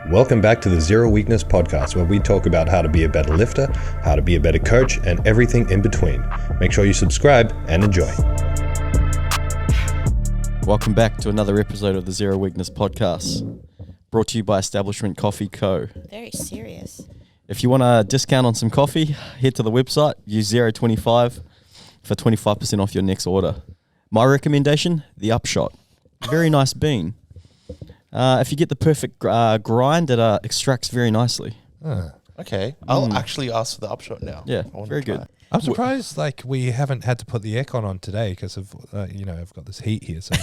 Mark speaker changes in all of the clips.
Speaker 1: Welcome back to the Zero Weakness Podcast, where we talk about how to be a better lifter, how to be a better coach, and everything in between. Make sure you subscribe and enjoy.
Speaker 2: Welcome back to another episode of the Zero Weakness Podcast, brought to you by Establishment Coffee Co.
Speaker 3: Very serious.
Speaker 2: If you want a discount on some coffee, head to the website, use 025 for 25% off your next order. My recommendation, the Upshot. Very nice bean. If you get the perfect grind, it extracts very nicely.
Speaker 4: Okay, I'll actually ask for the Upshot now.
Speaker 2: Yeah, very good.
Speaker 5: I'm surprised we haven't had to put the aircon on today because of I've got this heat here. So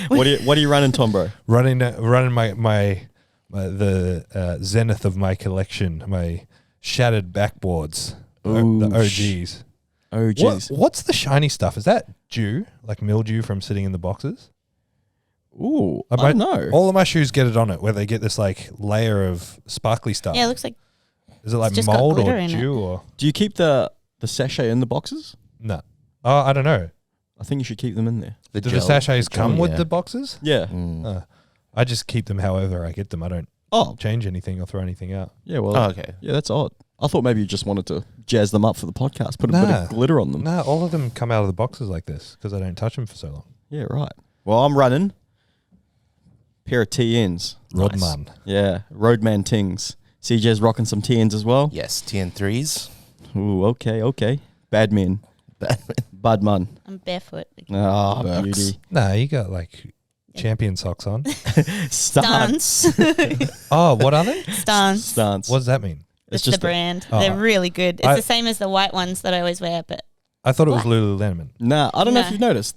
Speaker 2: What are you running, Tom, bro?
Speaker 5: running my zenith of my collection, my shattered backboards, the OGs.
Speaker 2: Oh, jeez.
Speaker 5: What's the shiny stuff? Is that dew, like mildew from sitting in the boxes?
Speaker 2: Ooh, I don't know.
Speaker 5: All of my shoes get it on it, where they get this like layer of sparkly stuff.
Speaker 3: Yeah, it looks like.
Speaker 5: Is it like
Speaker 3: just got
Speaker 5: mold
Speaker 3: glitter
Speaker 5: or
Speaker 3: in
Speaker 5: dew or
Speaker 2: Do you keep the sachet in the boxes?
Speaker 5: no? Oh, I don't know.
Speaker 2: I think you should keep them in there.
Speaker 5: Do the sachets come with the boxes?
Speaker 2: Yeah.
Speaker 5: I just keep them however I get them. I don't change anything or throw anything out.
Speaker 2: Yeah, well,
Speaker 4: okay.
Speaker 2: Yeah, that's odd. I thought maybe you just wanted to jazz them up for the podcast, put a bit of glitter on them.
Speaker 5: No, all of them come out of the boxes like this because I don't touch them for so long.
Speaker 2: Yeah, right. Well, I'm running pair of TNs.
Speaker 5: Rodman.
Speaker 2: Yeah, Roadman Tings. CJ's rocking some TNs as well.
Speaker 4: Yes, TN3s.
Speaker 2: Ooh, okay. Badman. Budman.
Speaker 3: I'm barefoot.
Speaker 2: Ah,
Speaker 4: Bucks.
Speaker 2: beauty.
Speaker 5: No, you got like champion socks on.
Speaker 2: Stance.
Speaker 5: Oh, what are they?
Speaker 3: Stance.
Speaker 5: What does that mean?
Speaker 3: It's the brand. They're really good. It's the same as the white ones that I always wear, but
Speaker 5: I thought it was Lululemon.
Speaker 2: Nah, I don't know if
Speaker 3: No.
Speaker 2: you've noticed.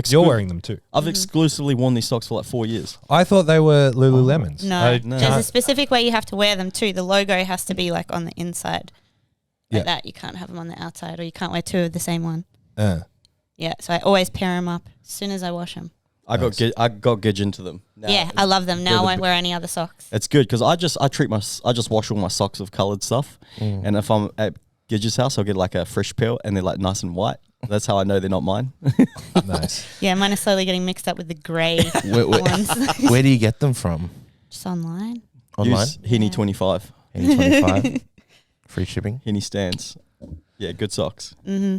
Speaker 5: You're wearing them too.
Speaker 2: I've exclusively worn these socks for like 4 years.
Speaker 5: I thought they were Lululemons.
Speaker 3: no.
Speaker 2: No.
Speaker 3: There's a specific way you have to wear them too. The logo has to be like on the inside. Like
Speaker 5: Yeah.
Speaker 3: that. You can't have them on the outside, or you can't wear two of the same one.
Speaker 5: Uh,
Speaker 3: Yeah, so I always pair them up as soon as I wash them.
Speaker 2: I got Gidge into them. Now,
Speaker 3: Yeah, I love them.
Speaker 2: they're
Speaker 3: Now I
Speaker 2: the
Speaker 3: won't wear any other socks.
Speaker 2: It's good because I just wash all my socks with coloured stuff, and if I'm at Gidge's house, I'll get like a fresh pair, and they're like nice and white. That's how I know they're not mine.
Speaker 5: nice.
Speaker 3: Yeah, mine are slowly getting mixed up with the grey ones.
Speaker 4: Where do you get them from?
Speaker 3: Just online.
Speaker 4: Online?
Speaker 2: Use Henny 25.
Speaker 4: Any 25? Free shipping?
Speaker 2: Henny stands. Yeah, good socks.
Speaker 3: Mm-hmm.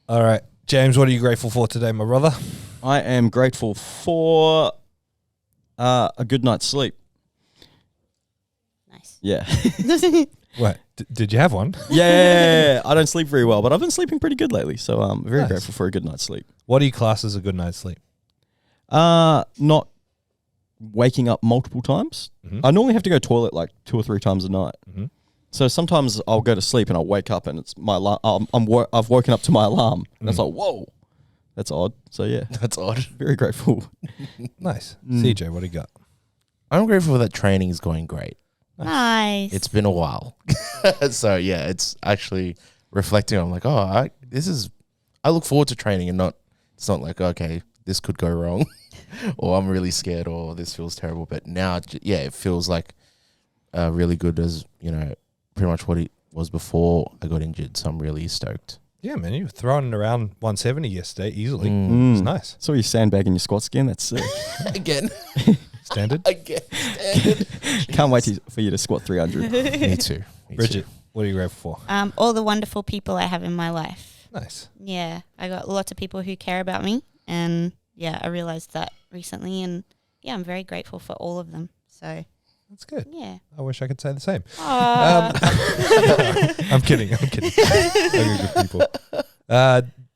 Speaker 5: All right, James, what are you grateful for today, my brother?
Speaker 2: I am grateful for a good night's sleep.
Speaker 3: Nice.
Speaker 2: Yeah.
Speaker 5: What? Did you have one?
Speaker 2: Yeah. I don't sleep very well, but I've been sleeping pretty good lately. So I'm very
Speaker 5: Nice.
Speaker 2: grateful for a good night's sleep.
Speaker 5: What do you class as a good night's sleep?
Speaker 2: Not waking up multiple times.
Speaker 5: Mhm.
Speaker 2: I normally have to go toilet like 2 or 3 times a night.
Speaker 5: Mhm.
Speaker 2: So sometimes I'll go to sleep and I'll wake up and it's my alarm. I've woken up to my alarm and it's like, whoa, that's odd. So yeah,
Speaker 4: That's odd.
Speaker 2: very grateful.
Speaker 5: Nice. CJ, what do you got?
Speaker 4: I'm grateful that training is going great.
Speaker 3: Nice.
Speaker 4: It's been a while. So yeah, it's actually reflecting. I'm like, I look forward to training and it's not like, okay, this could go wrong or I'm really scared or this feels terrible. But now, it feels like really good as, pretty much what it was before I got injured. So I'm really stoked.
Speaker 5: Yeah, man, you were throwing around 170 yesterday easily.
Speaker 2: Mm.
Speaker 5: It's nice.
Speaker 2: So you sandbagging your squats again? That's sick.
Speaker 4: Again.
Speaker 5: Standard.
Speaker 2: Can't wait for you to squat 300.
Speaker 4: Me too.
Speaker 5: Bridget, what are you grateful for?
Speaker 3: all the wonderful people I have in my life.
Speaker 5: Nice.
Speaker 3: Yeah, I got lots of people who care about me, and I realized that recently, and I'm very grateful for all of them. So
Speaker 5: That's good.
Speaker 3: yeah.
Speaker 5: I wish I could say the same.
Speaker 3: Aw.
Speaker 5: I'm kidding. They're good people.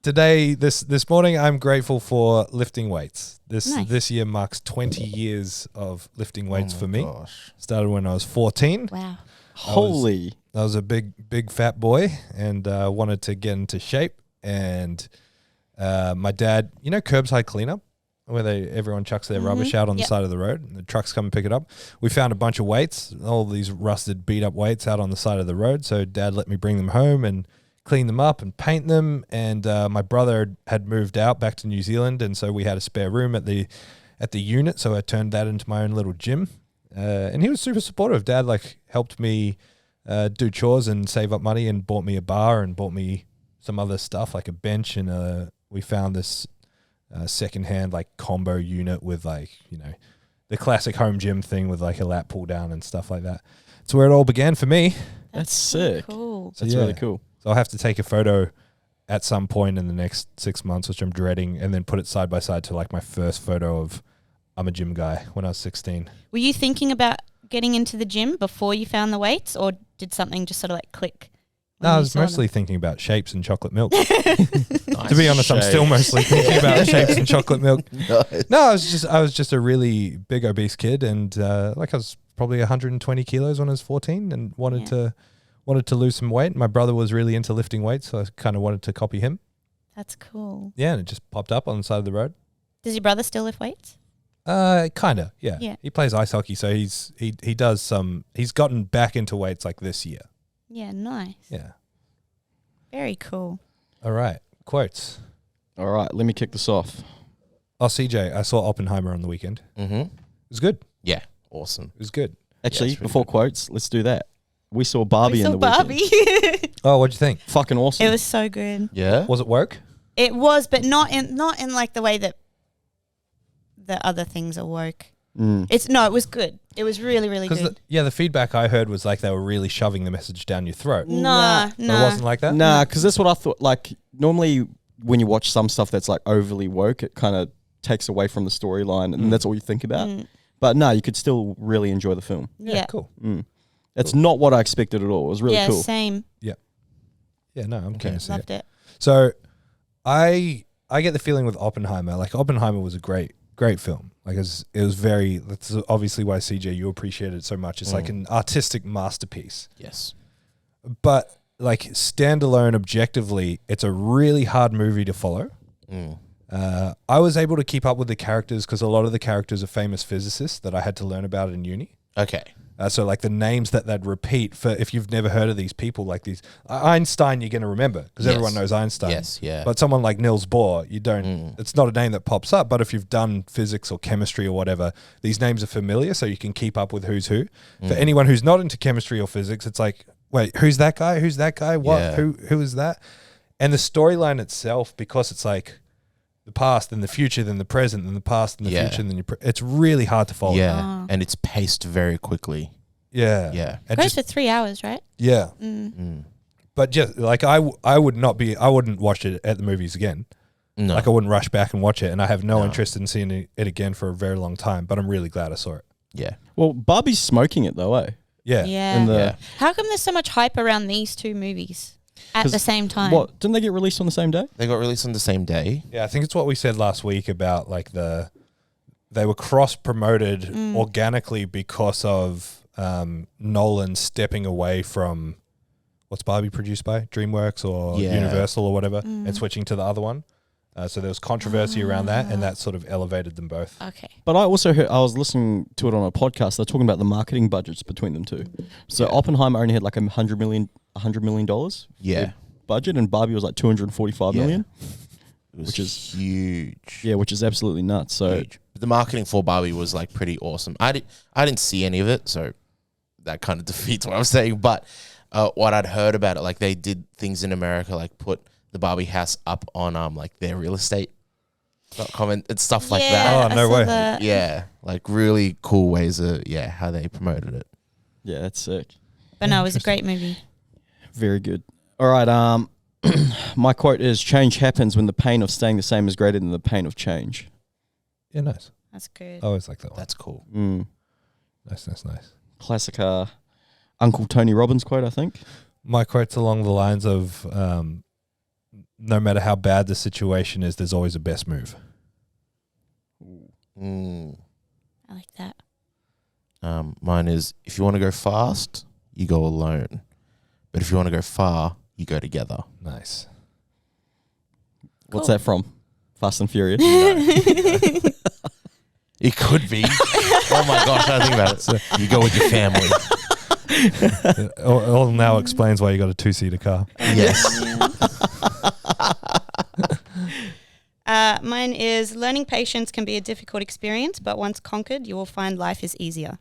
Speaker 5: Today, this morning, I'm grateful for lifting weights.
Speaker 3: Nice.
Speaker 5: This year marks 20 years of lifting weights for me.
Speaker 4: Gosh.
Speaker 5: Started when I was 14.
Speaker 3: Wow.
Speaker 2: Holy.
Speaker 5: I was a big fat boy and wanted to get into shape. And my dad, curbside cleanup, where everyone chucks their rubbish out on the side of the road and the trucks come and pick it up. We found a bunch of weights, all these rusted, beat up weights out on the side of the road. So Dad let me bring them home and clean them up and paint them. And my brother had moved out back to New Zealand, and so we had a spare room at the unit. So I turned that into my own little gym. And he was super supportive. Dad helped me do chores and save up money and bought me a bar and bought me some other stuff like a bench, and we found this secondhand combo unit with the classic home gym thing with like a lat pull down and stuff like that. It's where it all began for me.
Speaker 2: That's sick.
Speaker 3: Cool.
Speaker 5: So,
Speaker 2: That's really cool.
Speaker 5: So I'll have to take a photo at some point in the next 6 months, which I'm dreading, and then put it side by side to like my first photo of I'm a gym guy when I was 16.
Speaker 3: Were you thinking about getting into the gym before you found the weights, or did something just sort of like click?
Speaker 5: No, I was mostly thinking about shapes and chocolate milk. To be honest, I'm still mostly thinking about shapes and chocolate milk. No, I was just a really big obese kid, and like I was probably 120 kilos when I was 14, and wanted to lose some weight. My brother was really into lifting weights, so I kind of wanted to copy him.
Speaker 3: That's cool.
Speaker 5: Yeah, and it just popped up on the side of the road.
Speaker 3: Does your brother still lift weights?
Speaker 5: Kind of, yeah.
Speaker 3: Yeah.
Speaker 5: He plays ice hockey, so he does some. He's gotten back into weights like this year.
Speaker 3: Yeah, nice.
Speaker 5: Yeah.
Speaker 3: Very cool.
Speaker 5: All right, quotes.
Speaker 2: All right, let me kick this off.
Speaker 5: Oh, CJ, I saw Oppenheimer on the weekend.
Speaker 4: Mm-hmm.
Speaker 5: It was good.
Speaker 4: Yeah, awesome.
Speaker 5: It was good.
Speaker 2: Actually,
Speaker 4: it's pretty
Speaker 2: before
Speaker 4: good.
Speaker 2: quotes, let's do that. We saw Barbie
Speaker 3: We
Speaker 2: in
Speaker 3: saw
Speaker 2: the
Speaker 3: Barbie.
Speaker 2: weekend.
Speaker 5: Oh, what'd you think?
Speaker 2: Fucking awesome.
Speaker 3: It was so good.
Speaker 4: Yeah.
Speaker 5: Was it woke?
Speaker 3: It was, but not in like the way that the other things are woke. It was good. It was really, really good.
Speaker 5: The feedback I heard was like they were really shoving the message down your throat.
Speaker 3: Nah.
Speaker 5: It wasn't like that?
Speaker 2: Nah, because that's what I thought. Like, normally when you watch some stuff that's like overly woke, it kind of takes away from the storyline, and that's all you think about. But no, you could still really enjoy the film.
Speaker 3: Yeah.
Speaker 5: Cool.
Speaker 2: That's not what I expected at all. It was really
Speaker 3: Yeah,
Speaker 2: cool.
Speaker 3: same.
Speaker 5: Yeah, no, I'm keen to see
Speaker 3: Loved
Speaker 5: it.
Speaker 3: it.
Speaker 5: So I get the feeling with Oppenheimer, like Oppenheimer was a great film. Like it was very, that's obviously why CJ, you appreciate it so much. It's like an artistic masterpiece.
Speaker 4: Yes.
Speaker 5: But like standalone objectively, it's a really hard movie to follow. I was able to keep up with the characters because a lot of the characters are famous physicists that I had to learn about in uni.
Speaker 4: Okay.
Speaker 5: So like the names that they'd repeat for, if you've never heard of these people, like these Einstein, you're going to remember because everyone knows Einstein.
Speaker 4: Yes, yeah.
Speaker 5: But someone like Niels Bohr, you don't. It's not a name that pops up. But if you've done physics or chemistry or whatever, these names are familiar, so you can keep up with who's who. For anyone who's not into chemistry or physics, it's like, wait, who's that guy? Who's that guy? What?
Speaker 4: Yeah.
Speaker 5: Who is that? And the storyline itself, because it's like the past and the future, then the present, then the past and the future, and then it's really hard to follow.
Speaker 4: Yeah, and it's paced very quickly.
Speaker 5: Yeah.
Speaker 4: Yeah.
Speaker 5: And
Speaker 3: Goes for 3 hours, right?
Speaker 5: yeah. But just like I wouldn't watch it at the movies again.
Speaker 4: No.
Speaker 5: Like I wouldn't rush back and watch it, and I have no interest in seeing it again for a very long time. But I'm really glad I saw it.
Speaker 4: Yeah.
Speaker 2: Well, Barbie's smoking it though, eh?
Speaker 5: Yeah.
Speaker 3: Yeah.
Speaker 2: In the,
Speaker 3: How come there's so much hype around these two movies at the same time?
Speaker 2: What? Didn't they get released on the same day?
Speaker 4: They got released on the same day.
Speaker 5: Yeah, I think it's what we said last week about like they were cross promoted organically because of Nolan stepping away from what's Barbie produced by DreamWorks or Universal or whatever, and switching to the other one. So there was controversy around that, and that sort of elevated them both.
Speaker 3: Okay.
Speaker 2: But I also heard, I was listening to it on a podcast. They're talking about the marketing budgets between them two. So Oppenheimer only had like $100 million
Speaker 4: Yeah.
Speaker 2: budget, and Barbie was like $245 million.
Speaker 4: Which is huge.
Speaker 2: Yeah, which is absolutely nuts. So
Speaker 4: Huge. But the marketing for Barbie was like pretty awesome. I didn't see any of it, so that kind of defeats what I was saying. But what I'd heard about it, like they did things in America, like put the Barbie house up on like their real estate.com and stuff like that.
Speaker 5: Oh, no way.
Speaker 4: Yeah, like really cool ways of how they promoted it.
Speaker 2: yeah, that's sick.
Speaker 3: But no, it was a great movie.
Speaker 2: Very good. All right. My quote is: "Change happens when the pain of staying the same is greater than the pain of change."
Speaker 5: Yeah, nice.
Speaker 3: That's good.
Speaker 5: I always like that one.
Speaker 4: That's cool.
Speaker 5: Nice.
Speaker 2: Classic Uncle Tony Robbins quote, I think.
Speaker 5: My quote's along the lines of, no matter how bad the situation is, there's always a best move.
Speaker 3: I like that.
Speaker 4: Mine is, if you want to go fast, you go alone. But if you want to go far, you go together.
Speaker 5: Nice.
Speaker 2: What's that from? Fast and Furious.
Speaker 4: It could be. Oh my gosh, I think about it. So you go with your family.
Speaker 5: It all now explains why you got a 2-seater car.
Speaker 4: Yes.
Speaker 3: Mine is learning patience can be a difficult experience, but once conquered, you will find life is easier.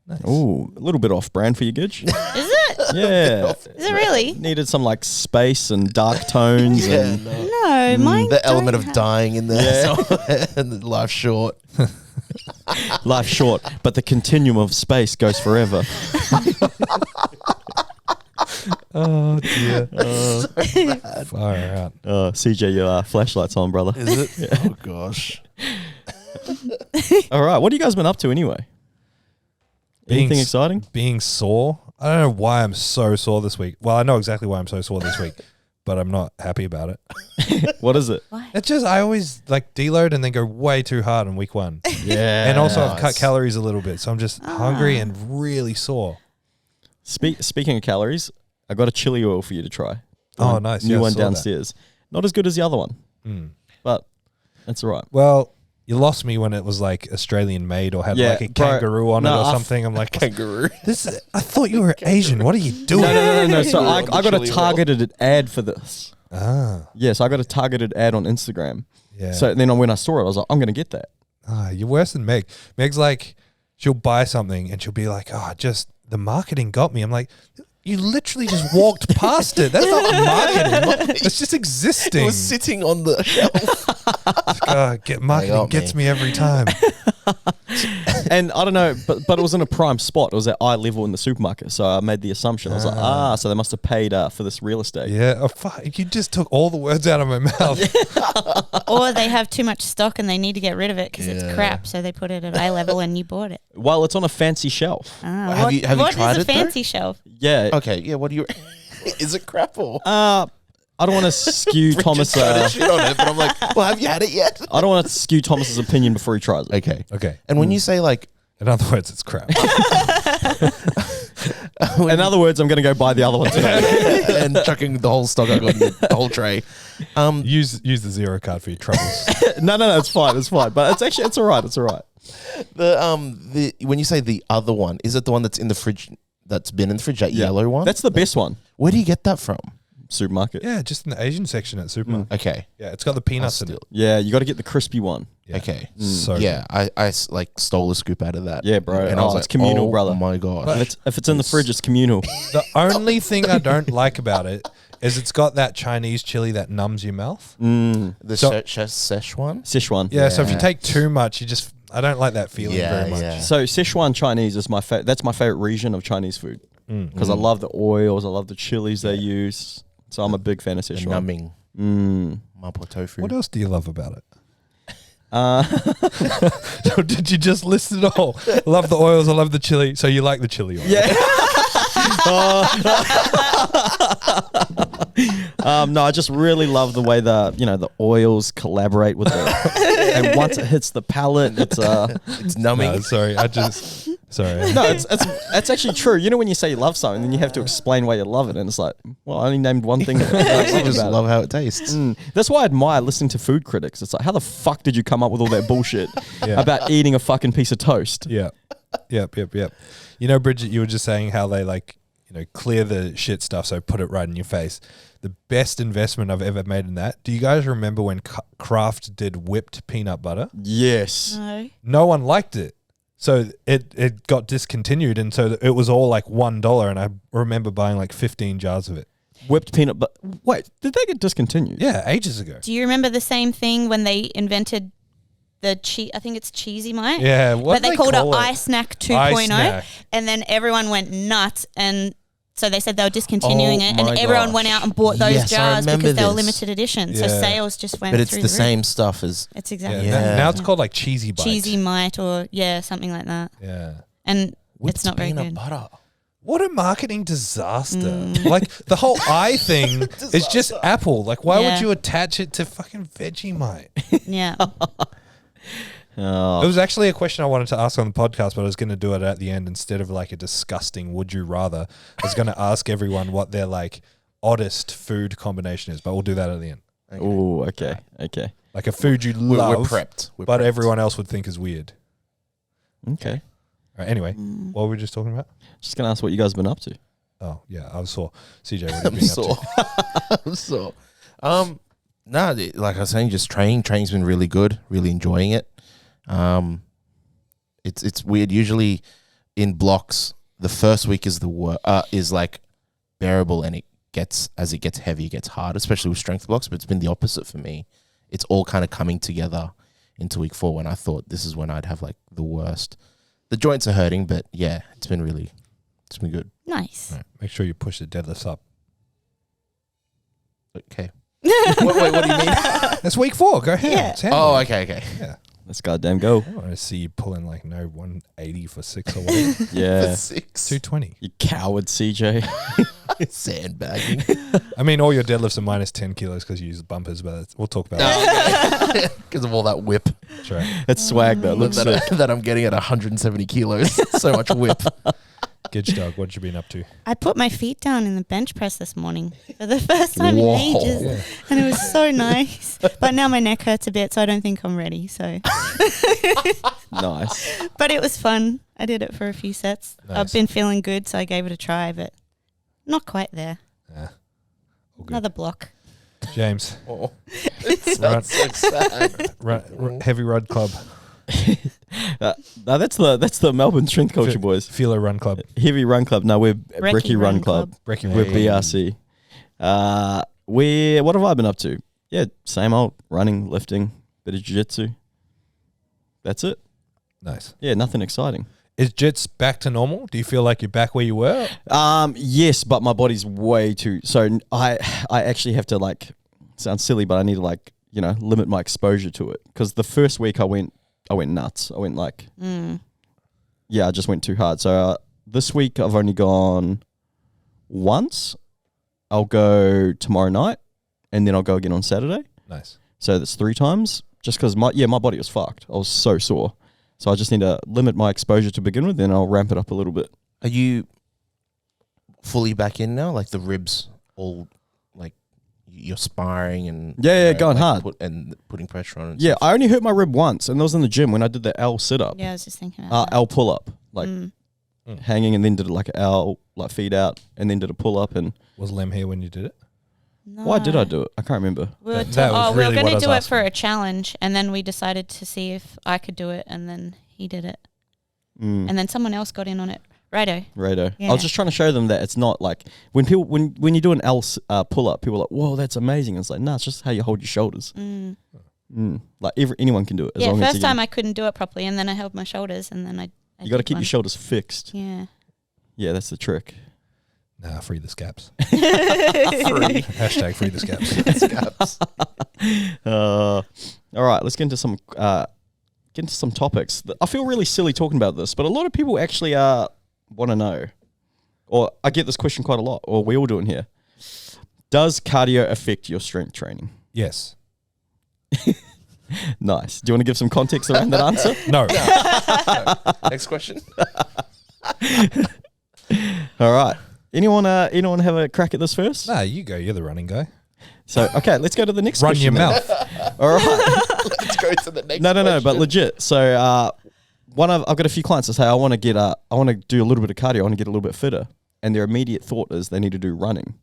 Speaker 5: Nice.
Speaker 2: Ooh, a little bit off brand for you, Gidge.
Speaker 3: Is it?
Speaker 2: Yeah.
Speaker 3: Is it really?
Speaker 2: Needed some like space and dark tones. and
Speaker 3: No, mine
Speaker 4: The element
Speaker 3: don't
Speaker 4: of
Speaker 3: have-
Speaker 4: dying in there.
Speaker 2: Yeah.
Speaker 4: So, and life's short.
Speaker 2: Life's short, but the continuum of space goes forever.
Speaker 5: Oh dear. Far out.
Speaker 2: CJ, your flashlight's on, brother.
Speaker 4: Is it? Oh gosh.
Speaker 2: All right, what have you guys been up to anyway? Anything exciting?
Speaker 5: Being sore. I don't know why I'm so sore this week. Well, I know exactly why I'm so sore this week, but I'm not happy about it.
Speaker 2: What is it?
Speaker 5: It's just I always like deload and then go way too hard on week 1.
Speaker 2: Yeah.
Speaker 5: And also I've cut calories a little bit, so I'm just hungry and really sore.
Speaker 2: Speaking of calories, I got a chili oil for you to try.
Speaker 5: Oh, nice.
Speaker 2: New
Speaker 5: Yeah, I
Speaker 2: one
Speaker 5: saw
Speaker 2: downstairs. Not as good as the other one, but that's all right.
Speaker 5: Well, you lost me when it was like Australian made or had like a kangaroo on it or something. I'm like,
Speaker 4: Kangaroo.
Speaker 5: I thought you were Asian. What are you doing?
Speaker 2: No. So I got a targeted ad for this.
Speaker 5: Ah,
Speaker 2: Yes, I got a targeted ad on Instagram.
Speaker 5: yeah.
Speaker 2: So then when I saw it, I was like, I'm going to get that.
Speaker 5: You're worse than Meg. Meg's like, she'll buy something and she'll be like, just the marketing got me. I'm like, you literally just walked past it. That's not marketing. It's just existing.
Speaker 4: It was sitting on the shelf.
Speaker 5: Marketing gets me every time.
Speaker 2: And I don't know, but it was in a prime spot. It was at eye level in the supermarket. So I made the assumption. I was like, so they must have paid for this real estate.
Speaker 5: Yeah. Oh, fuck. You just took all the words out of my mouth.
Speaker 3: Or they have too much stock and they need to get rid of it because
Speaker 4: Yeah.
Speaker 3: it's crap. So they put it at eye level and you bought it.
Speaker 2: Well, it's on a fancy shelf.
Speaker 4: Have you tried
Speaker 3: What is
Speaker 4: it,
Speaker 3: a fancy shelf?
Speaker 2: Yeah.
Speaker 4: Okay, yeah. What do you? Is it crap or?
Speaker 2: I don't want to skew Thomas.
Speaker 4: Just shit on it, but I'm like, well, have you had it yet?
Speaker 2: I don't want to skew Thomas's opinion before he tries it.
Speaker 4: Okay. And when you say like,
Speaker 5: In other words, it's crap.
Speaker 2: In other words, I'm going to go buy the other one today.
Speaker 4: and chucking the whole stock I got in the whole tray.
Speaker 5: Use the Zero card for your troubles.
Speaker 2: No, it's fine. It's fine. But it's all right. It's all right.
Speaker 4: The when you say the other one, is it the one that's in the fridge? That's been in the fridge, that yellow one.
Speaker 2: That's the best one.
Speaker 4: Where do you get that from?
Speaker 2: Supermarket.
Speaker 5: Yeah, just in the Asian section at supermarket.
Speaker 4: Okay.
Speaker 5: Yeah, it's got the peanuts in it.
Speaker 2: Yeah, you got to get the crispy one.
Speaker 5: Yeah.
Speaker 4: Okay.
Speaker 5: So
Speaker 4: Yeah, I like stole a scoop out of that.
Speaker 2: Yeah, bro.
Speaker 4: And I was
Speaker 2: it's
Speaker 4: like,
Speaker 2: communal,
Speaker 4: oh
Speaker 2: brother.
Speaker 4: my god.
Speaker 2: If it's in the fridge, it's communal.
Speaker 5: the only thing I don't like about it is it's got that Chinese chili that numbs your mouth.
Speaker 4: The
Speaker 5: So-
Speaker 4: Szechuan?
Speaker 2: Szechuan.
Speaker 5: Yeah, so if you
Speaker 4: Yeah.
Speaker 5: take too much, I don't like that feeling very much.
Speaker 4: Yeah.
Speaker 2: So Szechuan Chinese is that's my favorite region of Chinese food because I love the oils, I love the chilies they use. So I'm a big fan of
Speaker 4: The
Speaker 2: Szechuan.
Speaker 4: numbing mapo tofu.
Speaker 5: What else do you love about it? Did you just list it all? Love the oils, I love the chili. So you like the chili oil?
Speaker 2: Yeah. No, I just really love the way the oils collaborate with it, and once it hits the palate,
Speaker 4: It's numbing.
Speaker 5: No, sorry. Sorry.
Speaker 2: no, it's actually true. You know when you say you love something, then you have to explain why you love it, and it's like, well, I only named one thing. That I
Speaker 4: I
Speaker 2: love
Speaker 4: just
Speaker 2: about
Speaker 4: love how it tastes.
Speaker 2: it. That's why I admire listening to food critics. It's like, how the fuck did you come up with all that bullshit
Speaker 5: Yeah.
Speaker 2: about eating a fucking piece of toast?
Speaker 5: Yeah. Yep. You know, Bridget, you were just saying how they clear the shit stuff, so put it right in your face. The best investment I've ever made in that. Do you guys remember when Kraft did whipped peanut butter?
Speaker 2: Yes.
Speaker 3: No.
Speaker 5: No one liked it. So it got discontinued, and so it was all like $1, and I remember buying like 15 jars of it.
Speaker 2: Whipped peanut butter. Wait, did they get discontinued?
Speaker 5: Yeah, ages ago.
Speaker 3: Do you remember the same thing when they invented the cheese? I think it's Cheesy Mite.
Speaker 5: Yeah, what
Speaker 3: But
Speaker 5: do
Speaker 3: they called it
Speaker 5: call
Speaker 3: iSnack 2.0,
Speaker 5: iSnack.
Speaker 3: and then everyone went nuts, and so they said they were discontinuing
Speaker 4: Oh
Speaker 3: it,
Speaker 4: my
Speaker 3: and everyone
Speaker 4: gosh.
Speaker 3: went out and bought those
Speaker 4: Yes, I
Speaker 3: jars
Speaker 4: remember
Speaker 3: because they were
Speaker 4: this.
Speaker 3: limited edition. So
Speaker 5: Yeah.
Speaker 3: sales just went
Speaker 4: But it's
Speaker 3: through
Speaker 4: the
Speaker 3: roof.
Speaker 4: same stuff as.
Speaker 3: It's
Speaker 5: Yeah,
Speaker 3: exactly
Speaker 4: Yeah.
Speaker 5: Now it's called like Cheesy Bite.
Speaker 3: Cheesy Mite or something like that,
Speaker 5: Yeah.
Speaker 3: and
Speaker 4: whipped
Speaker 3: it's not very
Speaker 4: peanut
Speaker 3: good.
Speaker 4: butter.
Speaker 5: What a marketing disaster. Like the whole eye thing is just Apple. Like why would
Speaker 3: Yeah.
Speaker 5: you attach it to fucking Vegemite?
Speaker 3: Yeah.
Speaker 2: Oh.
Speaker 5: It was actually a question I wanted to ask on the podcast, but I was going to do it at the end instead of like a disgusting would you rather. I was going to ask everyone what their like oddest food combination is, but we'll do that at the end.
Speaker 2: Oh, okay. Okay.
Speaker 5: Like a food you
Speaker 4: We're
Speaker 5: love,
Speaker 4: prepped. We're
Speaker 5: but
Speaker 4: prepped.
Speaker 5: everyone else would think is weird.
Speaker 2: Okay.
Speaker 5: All right, anyway, what were we just talking about?
Speaker 2: Just going to ask what you guys have been up to.
Speaker 5: Oh, yeah, I saw CJ. What have you
Speaker 4: I'm
Speaker 5: been up
Speaker 4: sore.
Speaker 5: to?
Speaker 4: I'm sore. Like I was saying, just training. Training's been really good. Really enjoying it. It's weird. Usually, in blocks, the first week is is like bearable, and as it gets heavy, it gets hard, especially with strength blocks. But it's been the opposite for me. It's all kind of coming together into week 4 when I thought this is when I'd have like the worst. The joints are hurting, but yeah, it's been good.
Speaker 3: Nice.
Speaker 5: Right. Make sure you push the deadlifts up.
Speaker 4: Okay. Wait, what do you mean?
Speaker 5: That's week 4. Go ahead.
Speaker 3: Yeah.
Speaker 5: Sound
Speaker 4: Oh,
Speaker 5: like-
Speaker 4: okay.
Speaker 5: Yeah.
Speaker 2: Let's goddamn go.
Speaker 5: I want to see you pulling like 180 for 6 or whatever.
Speaker 2: Yeah.
Speaker 4: 6.
Speaker 5: 220.
Speaker 2: You coward, CJ.
Speaker 4: Sandbagging.
Speaker 5: I mean, all your deadlifts are minus 10 kilos because you use bumpers, but we'll talk about that.
Speaker 4: Because of all that whip
Speaker 5: That's right.
Speaker 2: That's swag though. Looks sick.
Speaker 4: that I'm getting at 170 kilos. So much whip.
Speaker 5: Gidge dog, what you been up to?
Speaker 3: I put my feet down in the bench press this morning for the first time
Speaker 4: Whoa.
Speaker 3: in ages.
Speaker 5: Yeah.
Speaker 3: And it was so nice. But now my neck hurts a bit, so I don't think I'm ready. So,
Speaker 2: Nice.
Speaker 3: but it was fun. I did it for a few sets.
Speaker 5: Nice.
Speaker 3: I've been feeling good, so I gave it a try, but not quite there.
Speaker 5: All good.
Speaker 3: Another block.
Speaker 5: James,
Speaker 4: Oh, it sounds so sad.
Speaker 5: Heavy Rod Club,
Speaker 2: No, that's the Melbourne Strength Culture boys.
Speaker 5: Philo Run Club,
Speaker 2: Heavy Run Club. No, we're Brekkie Run Club.
Speaker 5: Brekkie
Speaker 2: We're
Speaker 5: Run.
Speaker 2: BRC. What have I been up to? Yeah, same old running, lifting, bit of jiu-jitsu. That's it.
Speaker 5: Nice.
Speaker 2: Yeah, nothing exciting.
Speaker 5: Is jits back to normal? Do you feel like you're back where you were?
Speaker 2: Yes, but my body's way too. So I actually have to like. Sounds silly, but I need to like limit my exposure to it because the first week I went nuts. I went like, yeah, I just went too hard. So this week I've only gone once. I'll go tomorrow night, and then I'll go again on Saturday.
Speaker 5: Nice.
Speaker 2: So that's 3 times. Just because my body was fucked. I was so sore. So I just need to limit my exposure to begin with, then I'll ramp it up a little bit.
Speaker 4: Are you fully back in now? Like the ribs all like you're sparring and
Speaker 2: Yeah, going
Speaker 4: like
Speaker 2: hard.
Speaker 4: and putting pressure on it.
Speaker 2: Yeah, I only hurt my rib once, and that was in the gym when I did the L sit-up.
Speaker 3: Yeah, I was just thinking about that.
Speaker 2: L pull-up. Like
Speaker 3: Mm.
Speaker 2: hanging, and then did like an L, like feet out, and then did a pull-up. And
Speaker 5: Was Lem here when you did it?
Speaker 3: No.
Speaker 2: why did I do it? I can't remember.
Speaker 3: We were,
Speaker 5: That was
Speaker 3: we were
Speaker 5: really what I
Speaker 3: going to
Speaker 5: was
Speaker 3: do it
Speaker 5: asking.
Speaker 3: for a challenge, and then we decided to see if I could do it, and then he did it. And then someone else got in on it. Righto.
Speaker 2: Righto.
Speaker 3: Yeah.
Speaker 2: I was just trying to show them that it's not like when people when you do an L pull-up, people are like, whoa, that's amazing. It's like, no, it's just how you hold your shoulders. Like anyone can do it. As
Speaker 3: Yeah,
Speaker 2: long as
Speaker 3: first
Speaker 2: you
Speaker 3: time I couldn't do it properly, and then I held my shoulders, and then I
Speaker 2: you got to
Speaker 3: did
Speaker 2: keep
Speaker 3: one.
Speaker 2: your shoulders fixed.
Speaker 3: Yeah.
Speaker 2: Yeah, that's the trick.
Speaker 5: Nah, free the scaps.
Speaker 4: Free.
Speaker 5: Hashtag free the scaps.
Speaker 4: Scaps.
Speaker 2: All right, let's get into some topics. I feel really silly talking about this, but a lot of people actually want to know, or I get this question quite a lot, or we all do in here. Does cardio affect your strength training?
Speaker 5: Yes.
Speaker 2: Nice. Do you want to give some context around that answer?
Speaker 5: No.
Speaker 4: Next question.
Speaker 2: All right. Anyone have a crack at this first?
Speaker 5: Nah, you go. You're the running guy.
Speaker 2: So, okay, let's go to the next
Speaker 5: Run
Speaker 2: question.
Speaker 5: your
Speaker 2: then.
Speaker 5: mouth.
Speaker 2: All right.
Speaker 4: Let's go to the next
Speaker 2: No, but
Speaker 4: question.
Speaker 2: legit. So, I've got a few clients that say I want to do a little bit of cardio. I want to get a little bit fitter, and their immediate thought is they need to do running.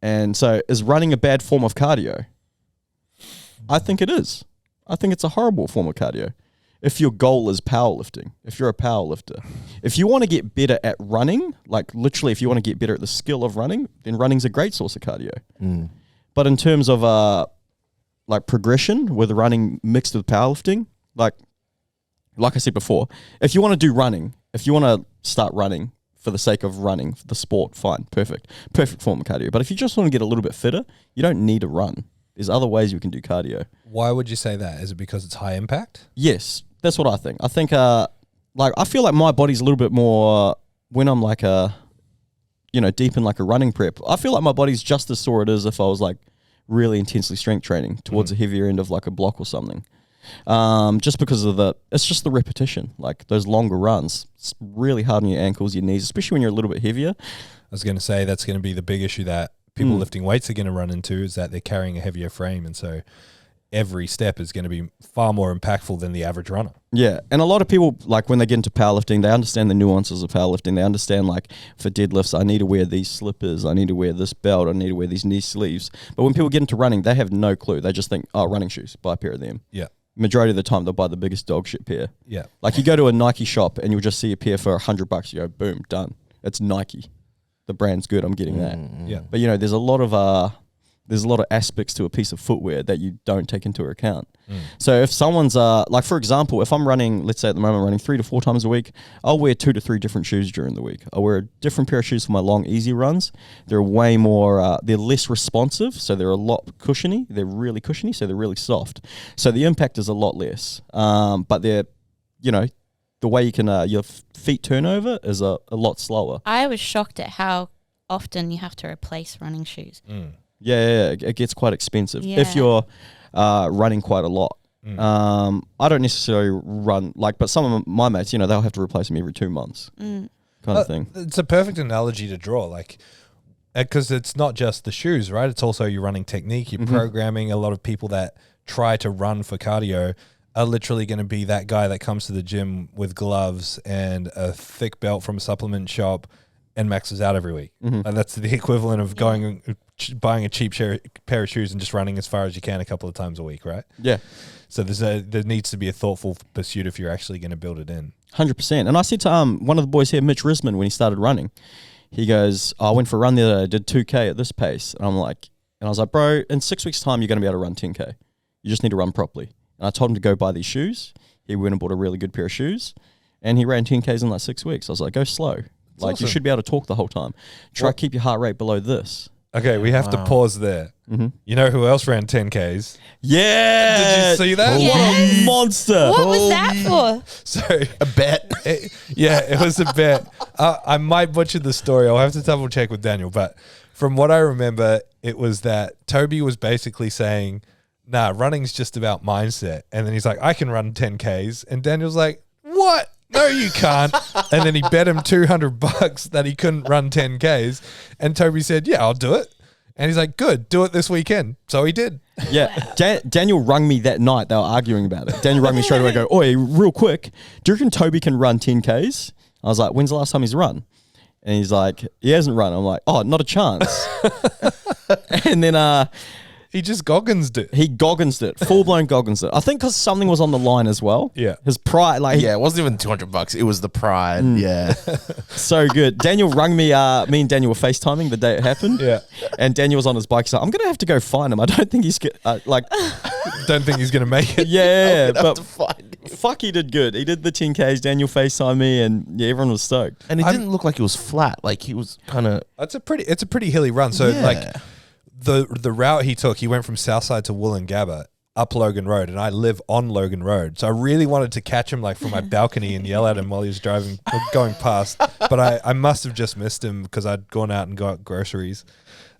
Speaker 2: And so, is running a bad form of cardio? I think it is. I think it's a horrible form of cardio. If your goal is powerlifting, if you're a powerlifter, if you want to get better at running, like literally, if you want to get better at the skill of running, then running's a great source of cardio. But in terms of like progression with running mixed with powerlifting, like I said before, if you want to do running, if you want to start running for the sake of running, for the sport, fine, perfect form of cardio. But if you just want to get a little bit fitter, you don't need to run. There's other ways you can do cardio.
Speaker 5: Why would you say that? Is it because it's high impact?
Speaker 2: Yes, that's what I think. I think, like, I feel like my body's a little bit more when I'm like deep in like a running prep. I feel like my body's just as sore it is if I was like really intensely strength training towards the heavier end of like a block or something. Just because of it's just the repetition, like those longer runs. It's really hard on your ankles, your knees, especially when you're a little bit heavier.
Speaker 5: I was going to say that's going to be the big issue that people lifting weights are going to run into is that they're carrying a heavier frame. And so every step is going to be far more impactful than the average runner.
Speaker 2: Yeah. And a lot of people, like when they get into powerlifting, they understand the nuances of powerlifting. They understand like for deadlifts, I need to wear these slippers. I need to wear this belt. I need to wear these knee sleeves. But when people get into running, they have no clue. They just think, oh, running shoes, buy a pair of them.
Speaker 5: Yeah.
Speaker 2: Majority of the time, they'll buy the biggest dog shit pair.
Speaker 5: Yeah.
Speaker 2: Like you go to a Nike shop and you'll just see a pair for $100. You go, boom, done. It's Nike. The brand's good. I'm getting that.
Speaker 5: Yeah.
Speaker 2: But there's a lot of there's a lot of aspects to a piece of footwear that you don't take into account. So if someone's like, for example, if I'm running, let's say at the moment I'm running 3 to 4 times a week, I'll wear 2 to 3 different shoes during the week. I'll wear a different pair of shoes for my long, easy runs. They're way more, they're less responsive, so they're a lot cushiony. They're really cushiony, so they're really soft. So the impact is a lot less. But they're, you know, the way you can, your feet turnover is a lot slower.
Speaker 3: I was shocked at how often you have to replace running shoes.
Speaker 2: Yeah, it gets quite expensive
Speaker 3: Yeah.
Speaker 2: if you're running quite a lot. I don't necessarily run but some of my mates, you know, they'll have to replace them every 2 months, kind of thing.
Speaker 5: It's a perfect analogy to draw, like, because it's not just the shoes, right? It's also your running technique, your programming. A lot of people that try to run for cardio are literally going to be that guy that comes to the gym with gloves and a thick belt from a supplement shop and maxes out every week. And that's the equivalent of going buying a cheap pair of shoes and just running as far as you can a couple of times a week, right?
Speaker 2: Yeah.
Speaker 5: So there needs to be a thoughtful pursuit if you're actually going to build it in.
Speaker 2: 100%. And I said to one of the boys here, Mitch Risman, when he started running, he goes, I went for a run the other day, I did 2K at this pace. And I was like, bro, in 6 weeks' time, you're going to be able to run 10K. You just need to run properly. And I told him to go buy these shoes. He went and bought a really good pair of shoes. And he ran 10Ks in like 6 weeks. I was like, go slow. You
Speaker 5: awesome.
Speaker 2: should be able to talk the whole time. Try keep your heart rate below this.
Speaker 5: Okay, we have to pause there. You know who else ran 10Ks?
Speaker 2: Yeah.
Speaker 5: Did you see that?
Speaker 2: What a monster.
Speaker 3: What was that for?
Speaker 5: So
Speaker 4: A bet.
Speaker 5: it was a bet. I might butcher the story. I'll have to double check with Daniel. But from what I remember, it was that Toby was basically saying, nah, running's just about mindset. And then he's like, I can run 10Ks. And Daniel's like, what? No, you can't. And then he bet him $200 that he couldn't run 10Ks. And Toby said, yeah, I'll do it. And he's like, good, do it this weekend. So he did.
Speaker 2: Yeah, Daniel rung me that night. They were arguing about it. Daniel rung me straight away. Go, oi, real quick, do you reckon Toby can run 10Ks? I was like, when's the last time he's run? And he's like, he hasn't run. I'm like, oh, not a chance. And then
Speaker 5: He just Goggins it.
Speaker 2: he Goggins it, full blown Goggins it. I think because something was on the line as well.
Speaker 5: Yeah.
Speaker 2: his pride, like
Speaker 4: Yeah, it wasn't even $200. It was the pride. Yeah.
Speaker 2: so good. Daniel rung me. Me and Daniel were FaceTiming the day it happened.
Speaker 5: Yeah.
Speaker 2: And Daniel was on his bike. So I'm gonna have to go find him. I don't think he's like.
Speaker 5: Don't think he's going to make it.
Speaker 2: Yeah,
Speaker 4: I'd have
Speaker 2: but
Speaker 4: to find him.
Speaker 2: fuck, he did good. He did the 10Ks. Daniel FaceTimed me, and yeah, everyone was stoked.
Speaker 4: And it didn't look like it was flat. Like he was kind of.
Speaker 5: It's a pretty hilly run. So like the route he took, he went from Southside to Wollongabba up Logan Road, and I live on Logan Road. So I really wanted to catch him like from my balcony and yell at him while he was going past. But I must have just missed him because I'd gone out and got groceries.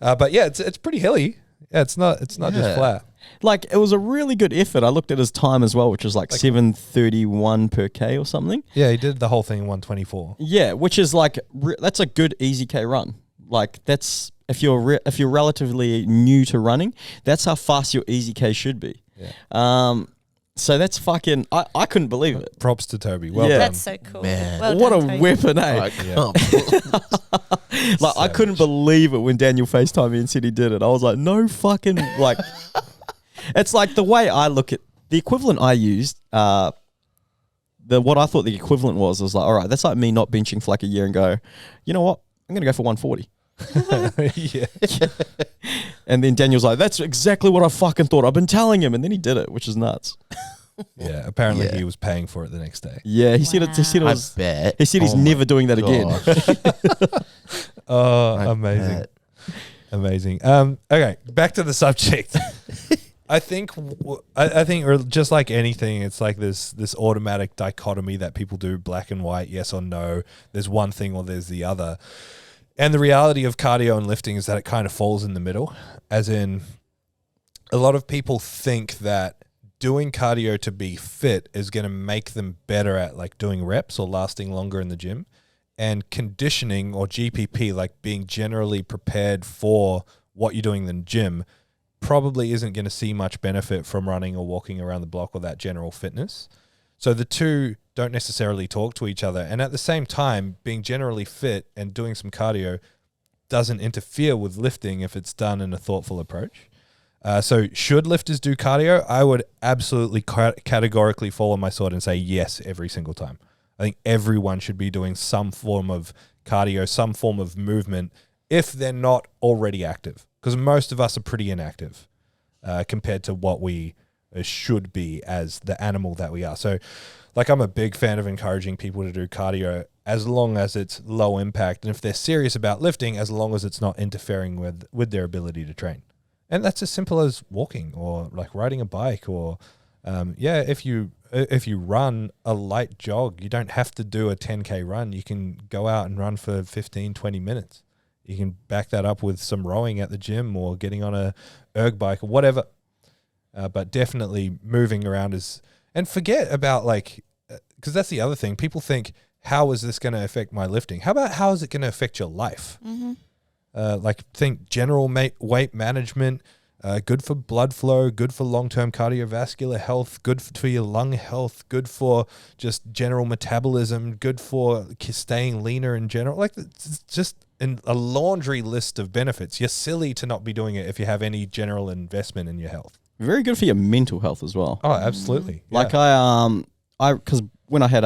Speaker 5: But yeah, it's pretty hilly. Yeah, it's not just flat.
Speaker 2: Like, it was a really good effort. I looked at his time as well, which was like 7:31 per K or something.
Speaker 5: Yeah, he did the whole thing in 1:24.
Speaker 2: Yeah, which is like that's a good easy K run. Like, that's if you're relatively new to running, that's how fast your easy K should be.
Speaker 5: Yeah.
Speaker 2: So that's fucking. I couldn't believe it.
Speaker 5: Props to Toby. Well
Speaker 2: Yeah.
Speaker 5: done.
Speaker 3: That's so cool.
Speaker 4: Man.
Speaker 3: Well
Speaker 2: What a
Speaker 3: done, Toby.
Speaker 2: weapon, eh?
Speaker 4: I can't
Speaker 2: Like, I couldn't believe it when Daniel FaceTimed me and said he did it. I was like, no fucking like. It's like the way I look at the equivalent I used. What I thought the equivalent was like, all right, that's like me not benching for like a year and go, you know what? I'm gonna go for 140.
Speaker 5: Yeah.
Speaker 2: And then Daniel's like, that's exactly what I fucking thought. I've been telling him, and then he did it, which is nuts.
Speaker 5: Yeah. Apparently
Speaker 4: Yeah.
Speaker 5: he was paying for it the next day.
Speaker 2: Yeah, he said it. He said it
Speaker 4: I
Speaker 2: was.
Speaker 4: bet.
Speaker 2: He said he's
Speaker 4: Oh
Speaker 2: never
Speaker 4: my
Speaker 2: doing that again.
Speaker 4: gosh.
Speaker 5: Oh,
Speaker 4: I
Speaker 5: amazing.
Speaker 4: bet.
Speaker 5: Amazing. Okay, back to the subject. I think or just like anything, it's like this automatic dichotomy that people do, black and white, yes or no. There's one thing or there's the other. And the reality of cardio and lifting is that it kind of falls in the middle, as in a lot of people think that doing cardio to be fit is going to make them better at like doing reps or lasting longer in the gym. And conditioning or GPP, like being generally prepared for what you're doing in the gym, probably isn't going to see much benefit from running or walking around the block or that general fitness. So the two don't necessarily talk to each other. And at the same time, being generally fit and doing some cardio doesn't interfere with lifting if it's done in a thoughtful approach. So should lifters do cardio? I would absolutely categorically fall on my sword and say yes every single time. I think everyone should be doing some form of cardio, some form of movement if they're not already active. because most of us are pretty inactive compared to what we should be as the animal that we are. So, like, I'm a big fan of encouraging people to do cardio as long as it's low impact, and if they're serious about lifting, as long as it's not interfering with their ability to train. And that's as simple as walking or like riding a bike or, if you run a light jog, you don't have to do a 10K run. You can go out and run for 15, 20 minutes. You can back that up with some rowing at the gym or getting on a erg bike or whatever. But definitely moving around and forget about because that's the other thing. People think, how is this going to affect my lifting? How about how is it going to affect your life?
Speaker 3: Mm-hmm.
Speaker 5: Think general weight management, good for blood flow, good for long-term cardiovascular health, good for your lung health, good for just general metabolism, good for staying leaner in general. Like, it's just a laundry list of benefits. You're silly to not be doing it if you have any general investment in your health.
Speaker 2: Very good for your mental health as well.
Speaker 5: Oh, absolutely.
Speaker 2: Like because when I had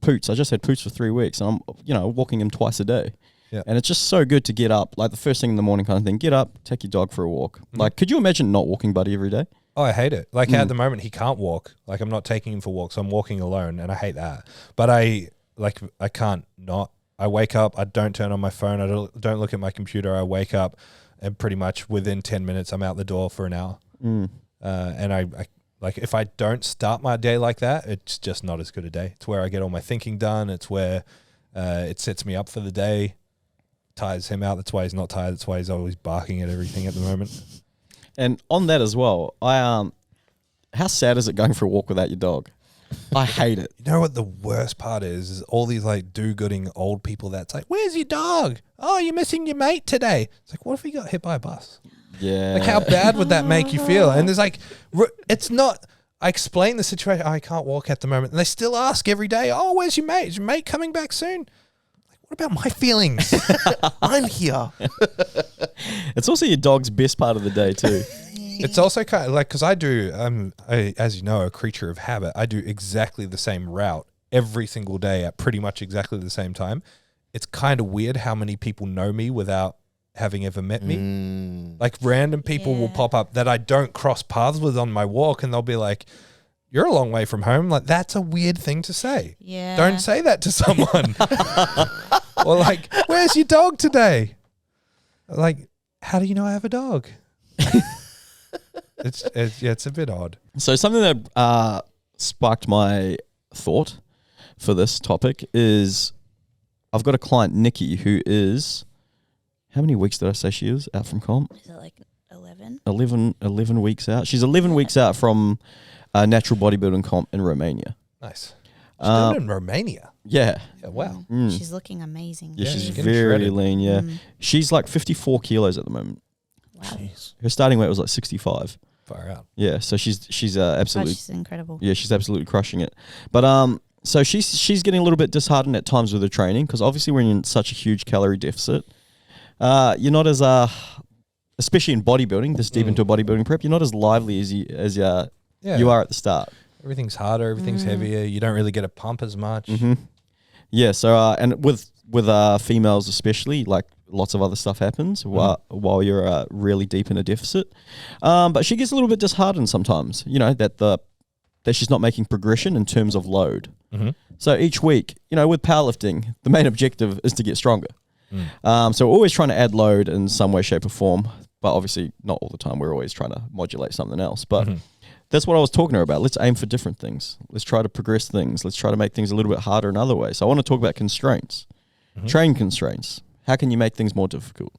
Speaker 2: Poots, I just had Poots for 3 weeks, and I'm walking him twice a day.
Speaker 5: Yeah.
Speaker 2: And it's just so good to get up, like the first thing in the morning kind of thing. Get up, take your dog for a walk. Like, could you imagine not walking Buddy every day?
Speaker 5: Oh, I hate it. Like, at the moment, he can't walk. Like, I'm not taking him for walks. I'm walking alone, and I hate that. But I can't not. I wake up, I don't turn on my phone, I don't look at my computer. I wake up, and pretty much within 10 minutes, I'm out the door for an hour. And I if I don't start my day like that, it's just not as good a day. It's where I get all my thinking done. It's where it sets me up for the day, tires him out. That's why he's not tired. That's why he's always barking at everything at the moment.
Speaker 2: And on that as well, how sad is it going for a walk without your dog? I hate it.
Speaker 5: You know what the worst part is all these like do-gooding old people that's like, where's your dog? Oh, you're missing your mate today. It's like, what if he got hit by a bus?
Speaker 2: Yeah.
Speaker 5: Like, how bad would that make you feel? And there's like, it's not, I explain the situation. I can't walk at the moment. And they still ask every day, oh, where's your mate? Is your mate coming back soon? Like, what about my feelings? I'm here.
Speaker 2: It's also your dog's best part of the day too.
Speaker 5: It's also kind of like, because I do, as you know, a creature of habit. I do exactly the same route every single day at pretty much exactly the same time. It's kind of weird how many people know me without having ever met me. Like, random people will pop up that I don't cross paths with on my walk, and they'll be like, you're a long way from home. Like, that's a weird thing to say.
Speaker 3: Yeah.
Speaker 5: Don't say that to someone. Or like, where's your dog today? Like, how do you know I have a dog? It's a bit odd.
Speaker 2: So something that sparked my thought for this topic is I've got a client, Nikki, who is, how many weeks did I say she is out from comp?
Speaker 3: Is it like 11?
Speaker 2: 11 weeks out. She's 11 weeks out from natural bodybuilding comp in Romania.
Speaker 5: Nice. She's doing it in Romania.
Speaker 2: Yeah.
Speaker 5: Yeah, wow.
Speaker 3: She's looking amazing.
Speaker 2: Yeah, she's
Speaker 5: getting
Speaker 2: very
Speaker 5: shredded.
Speaker 2: lean, yeah. She's like 54 kilos at the moment.
Speaker 3: Wow.
Speaker 5: Jeez.
Speaker 2: Her starting weight was like 65.
Speaker 5: Far out.
Speaker 2: Yeah, so she's
Speaker 3: Oh,
Speaker 2: absolutely
Speaker 3: she's incredible.
Speaker 2: yeah, she's absolutely crushing it. But so she's getting a little bit disheartened at times with her training because obviously when you're in such a huge calorie deficit, you're not as especially in bodybuilding, this deep into a bodybuilding prep, you're not as lively as you are at the start.
Speaker 5: Everything's harder. Everything's heavier. You don't really get a pump as much.
Speaker 2: Yeah. So and with females especially, like lots of other stuff happens while you're really deep in a deficit. But she gets a little bit disheartened sometimes. You know that she's not making progression in terms of load. So each week, with powerlifting, the main objective is to get stronger. So we're always trying to add load in some way, shape, or form. But obviously, not all the time. We're always trying to modulate something else. But that's what I was talking to her about. Let's aim for different things. Let's try to progress things. Let's try to make things a little bit harder in other ways. So I want to talk about constraints, training constraints. How can you make things more difficult?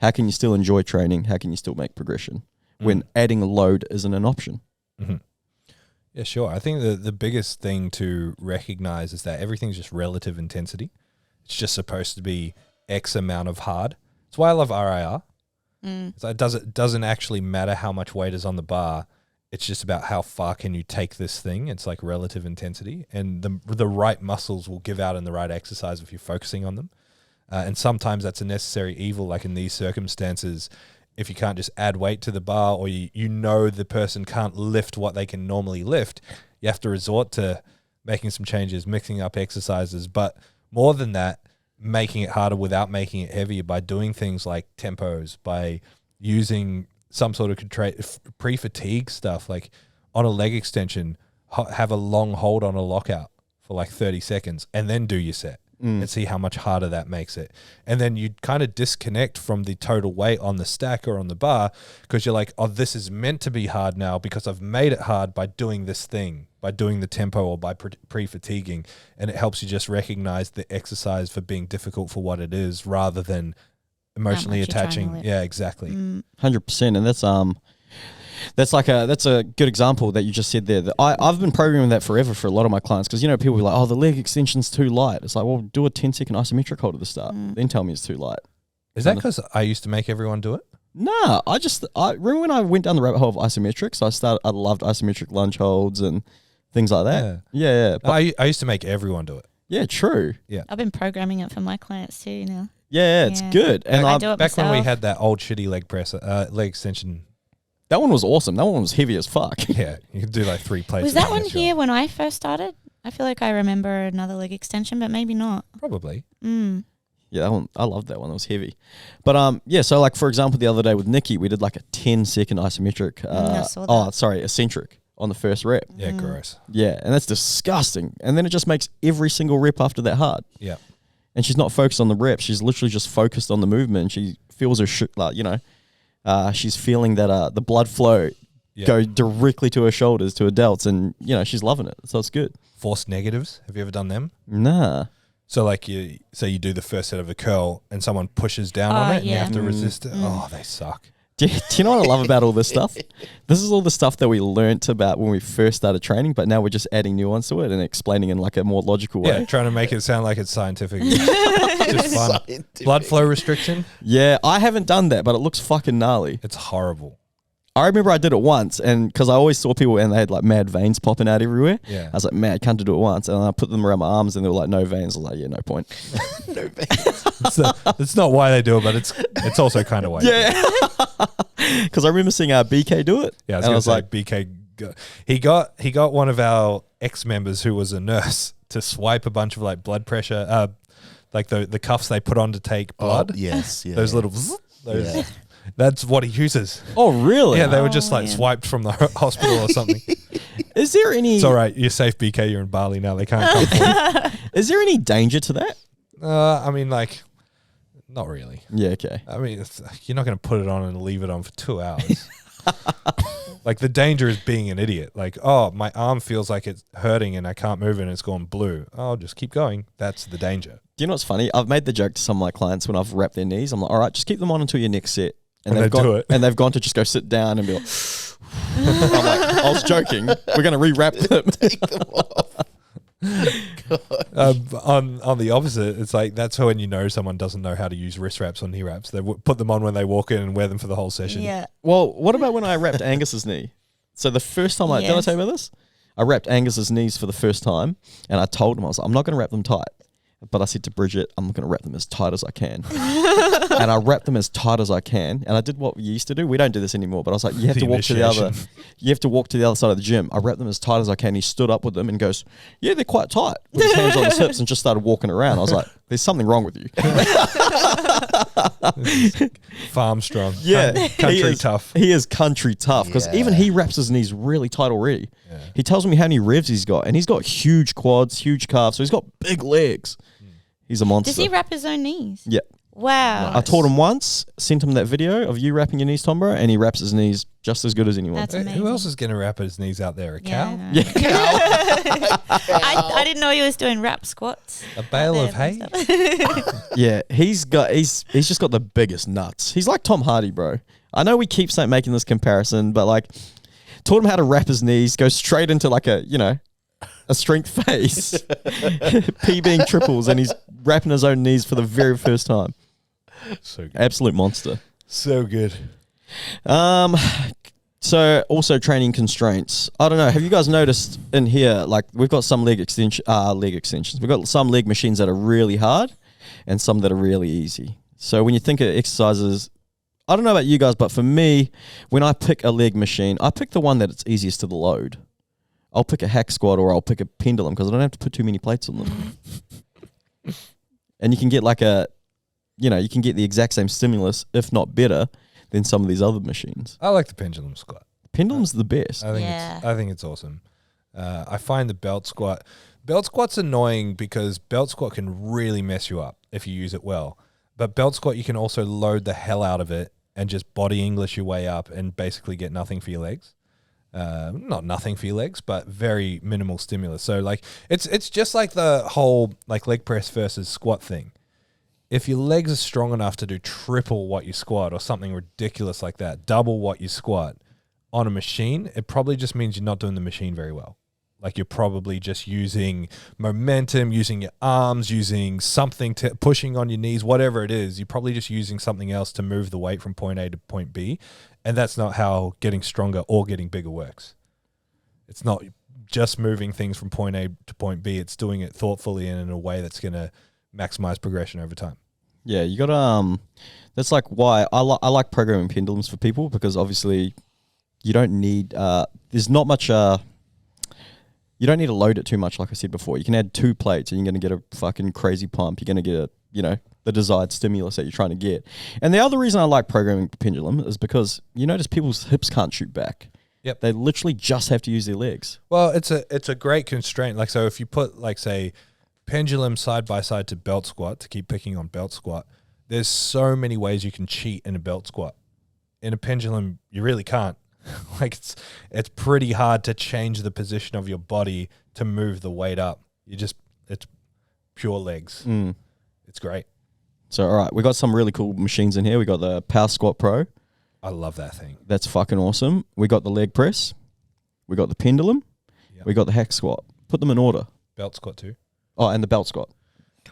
Speaker 2: How can you still enjoy training? How can you still make progression when adding load isn't an option?
Speaker 5: Yeah, sure. I think the biggest thing to recognize is that everything's just relative intensity. It's just supposed to be X amount of hard. That's why I love RIR. So it doesn't actually matter how much weight is on the bar. It's just about how far can you take this thing. It's like relative intensity, and the right muscles will give out in the right exercise if you're focusing on them. And sometimes that's a necessary evil, like in these circumstances, if you can't just add weight to the bar, or you know the person can't lift what they can normally lift, you have to resort to making some changes, mixing up exercises. But more than that, making it harder without making it heavier by doing things like tempos, by using some sort of pre-fatigue stuff, like on a leg extension, have a long hold on a lockout for like 30 seconds and then do your set and see how much harder that makes it. And then you kind of disconnect from the total weight on the stack or on the bar because you're like, oh, this is meant to be hard now because I've made it hard by doing this thing, by doing the tempo or by pre-fatiguing. And it helps you just recognize the exercise for being difficult for what it is rather than emotionally attaching. Yeah, exactly.
Speaker 2: 100%. And that's a good example that you just said there. I've been programming that forever for a lot of my clients because, people are like, oh, the leg extension's too light. It's like, well, do a 10-second isometric hold at the start. Then tell me it's too light.
Speaker 5: Is that because I used to make everyone do it?
Speaker 2: Nah, I remember when I went down the rabbit hole of isometrics, I loved isometric lunge holds and things like that. Yeah.
Speaker 5: I used to make everyone do it.
Speaker 2: Yeah, true.
Speaker 5: Yeah.
Speaker 3: I've been programming it for my clients too now.
Speaker 2: Yeah, it's good. And
Speaker 3: I do it
Speaker 5: back
Speaker 3: myself.
Speaker 5: when we had that old shitty leg press, leg extension.
Speaker 2: That one was awesome. That one was heavy as fuck.
Speaker 5: Yeah, you could do like 3 plates.
Speaker 3: Was that one here when I first started? I feel like I remember another leg extension, but maybe not.
Speaker 5: Probably.
Speaker 2: Yeah, that one, I loved that one. It was heavy. But so like for example, the other day with Nikki, we did like a 10-second isometric. Eccentric on the first rep.
Speaker 5: Yeah, gross.
Speaker 2: Yeah, and that's disgusting. And then it just makes every single rep after that hard.
Speaker 5: Yeah.
Speaker 2: And she's not focused on the rep. She's literally just focused on the movement. She feels her she's feeling that the blood flow go directly to her shoulders, to her delts, and she's loving it. So it's good.
Speaker 5: Forced negatives. Have you ever done them?
Speaker 2: Nah.
Speaker 5: So like you do the first set of a curl and someone pushes down on it and you have to resist it. Oh, they suck.
Speaker 2: Do you know what I love about all this stuff? This is all the stuff that we learnt about when we first started training, but now we're just adding nuance to it and explaining in like a more logical way.
Speaker 5: Yeah, trying to make it sound like it's scientific. Just fun.
Speaker 4: Scientific.
Speaker 5: Blood flow restriction.
Speaker 2: Yeah, I haven't done that, but it looks fucking gnarly.
Speaker 5: It's horrible.
Speaker 2: I remember I did it once, and because I always saw people and they had like mad veins popping out everywhere.
Speaker 5: Yeah.
Speaker 2: I was like, man, I can't do it once. And I put them around my arms and they were like, no veins. I was like, yeah, no point.
Speaker 4: No veins.
Speaker 5: It's not why they do it, but it's also kind of why.
Speaker 2: Yeah. Because I remember seeing BK do it.
Speaker 5: Yeah,
Speaker 2: I was like,
Speaker 5: BK. He got one of our ex-members who was a nurse to swipe a bunch of like blood pressure, like the cuffs they put on to take blood.
Speaker 4: Yes. Yeah.
Speaker 5: Those little.
Speaker 4: Yeah.
Speaker 5: That's what he uses.
Speaker 2: oh, really?
Speaker 5: Yeah, they were just like swiped from the hospital or something.
Speaker 2: Is there any?
Speaker 5: It's all right. You're safe, BK. You're in Bali now. They can't come for you.
Speaker 2: Is there any danger to that?
Speaker 5: I mean, like, not really.
Speaker 2: Yeah, okay.
Speaker 5: I mean, you're not going to put it on and leave it on for 2 hours. Like, the danger is being an idiot. Like, oh, my arm feels like it's hurting and I can't move it and it's gone blue. Oh, just keep going. That's the danger.
Speaker 2: Do you know what's funny? I've made the joke to some of my clients when I've wrapped their knees. I'm like, all right, just keep them on until your next set.
Speaker 5: And they do it.
Speaker 2: And they've gone to just go sit down and be like, I'm like, I was joking. We're going to re-wrap them.
Speaker 4: Take them off.
Speaker 5: On the opposite, it's like that's when you know someone doesn't know how to use wrist wraps or knee wraps. They put them on when they walk in and wear them for the whole session.
Speaker 3: Yeah.
Speaker 2: Well, what about when I wrapped Angus's knee? So the first time did I tell you about this? I wrapped Angus's knees for the first time and I told him, I was like, I'm not going to wrap them tight. But I said to Bridget, I'm going to wrap them as tight as I can. And I wrapped them as tight as I can. And I did what we used to do. We don't do this anymore. But I was like, you have to walk to the other. You have to walk to the other side of the gym. I wrapped them as tight as I can. He stood up with them and goes, yeah, they're quite tight. With his hands on his hips and just started walking around. I was like, there's something wrong with you.
Speaker 5: Farm strong.
Speaker 2: Yeah.
Speaker 5: Country tough.
Speaker 2: He is country tough. Because even he wraps his knees really tight already. Yeah. He tells me how many revs he's got. And he's got huge quads, huge calves. So he's got big legs. He's a monster.
Speaker 3: Does he wrap his own knees?
Speaker 2: Yeah.
Speaker 3: Wow.
Speaker 2: Nice. I taught him once, sent him that video of you wrapping your knees, Tom Bro, and he wraps his knees just as good as anyone.
Speaker 3: That's amazing.
Speaker 5: Who else is going to wrap his knees out there? A cow?
Speaker 2: Yeah.
Speaker 3: I didn't know he was doing wrap squats.
Speaker 5: A bale of hay?
Speaker 2: Yeah, he's just got the biggest nuts. He's like Tom Hardy, bro. I know we keep making this comparison, but like taught him how to wrap his knees, go straight into like a strength phase. PBing triples and he's wrapping his own knees for the very first time.
Speaker 5: So good.
Speaker 2: Absolute monster.
Speaker 5: So good.
Speaker 2: So also training constraints. I don't know. Have you guys noticed in here, like we've got some leg extensions. We've got some leg machines that are really hard and some that are really easy. So when you think of exercises, I don't know about you guys, but for me, when I pick a leg machine, I pick the one that it's easiest to load. I'll pick a hack squat or I'll pick a pendulum because I don't have to put too many plates on them. And you can get you can get the exact same stimulus, if not better, than some of these other machines.
Speaker 5: I like the pendulum squat.
Speaker 2: Pendulum's the best.
Speaker 5: I think it's awesome. I find the belt squat's annoying because belt squat can really mess you up if you use it well. But belt squat, you can also load the hell out of it and just body English your way up and basically get nothing for your legs. Not nothing for your legs, but very minimal stimulus. So like it's just like the whole like leg press versus squat thing. If your legs are strong enough to do triple what you squat or something ridiculous like that, double what you squat on a machine, it probably just means you're not doing the machine very well. Like you're probably just using momentum, using your arms, using something to pushing on your knees, whatever it is. You're probably just using something else to move the weight from point A to point B. And that's not how getting stronger or getting bigger works. It's not just moving things from point A to point B. It's doing it thoughtfully and in a way that's going to maximize progression over time.
Speaker 2: Yeah, you got that's like why I like programming pendulums for people, because obviously you don't need there's not much you don't need to load it too much, like I said before. You can add 2 plates and you're going to get a fucking crazy pump. You're going to get the desired stimulus that you're trying to get. And the other reason I like programming pendulum is because you notice people's hips can't shoot back.
Speaker 5: Yep.
Speaker 2: They literally just have to use their legs.
Speaker 5: Well, it's a great constraint. Like, so if you put like say pendulum side by side to belt squat, to keep picking on belt squat, there's so many ways you can cheat in a belt squat. In a pendulum, you really can't. Like it's pretty hard to change the position of your body to move the weight up. It's pure legs. It's great.
Speaker 2: So, all right, we got some really cool machines in here. We got the Power Squat Pro.
Speaker 5: I love that thing.
Speaker 2: That's fucking awesome. We got the leg press. We got the pendulum.
Speaker 5: Yep.
Speaker 2: We got the hack squat. Put them in order.
Speaker 5: Belt squat too.
Speaker 2: Oh, and the belt squat.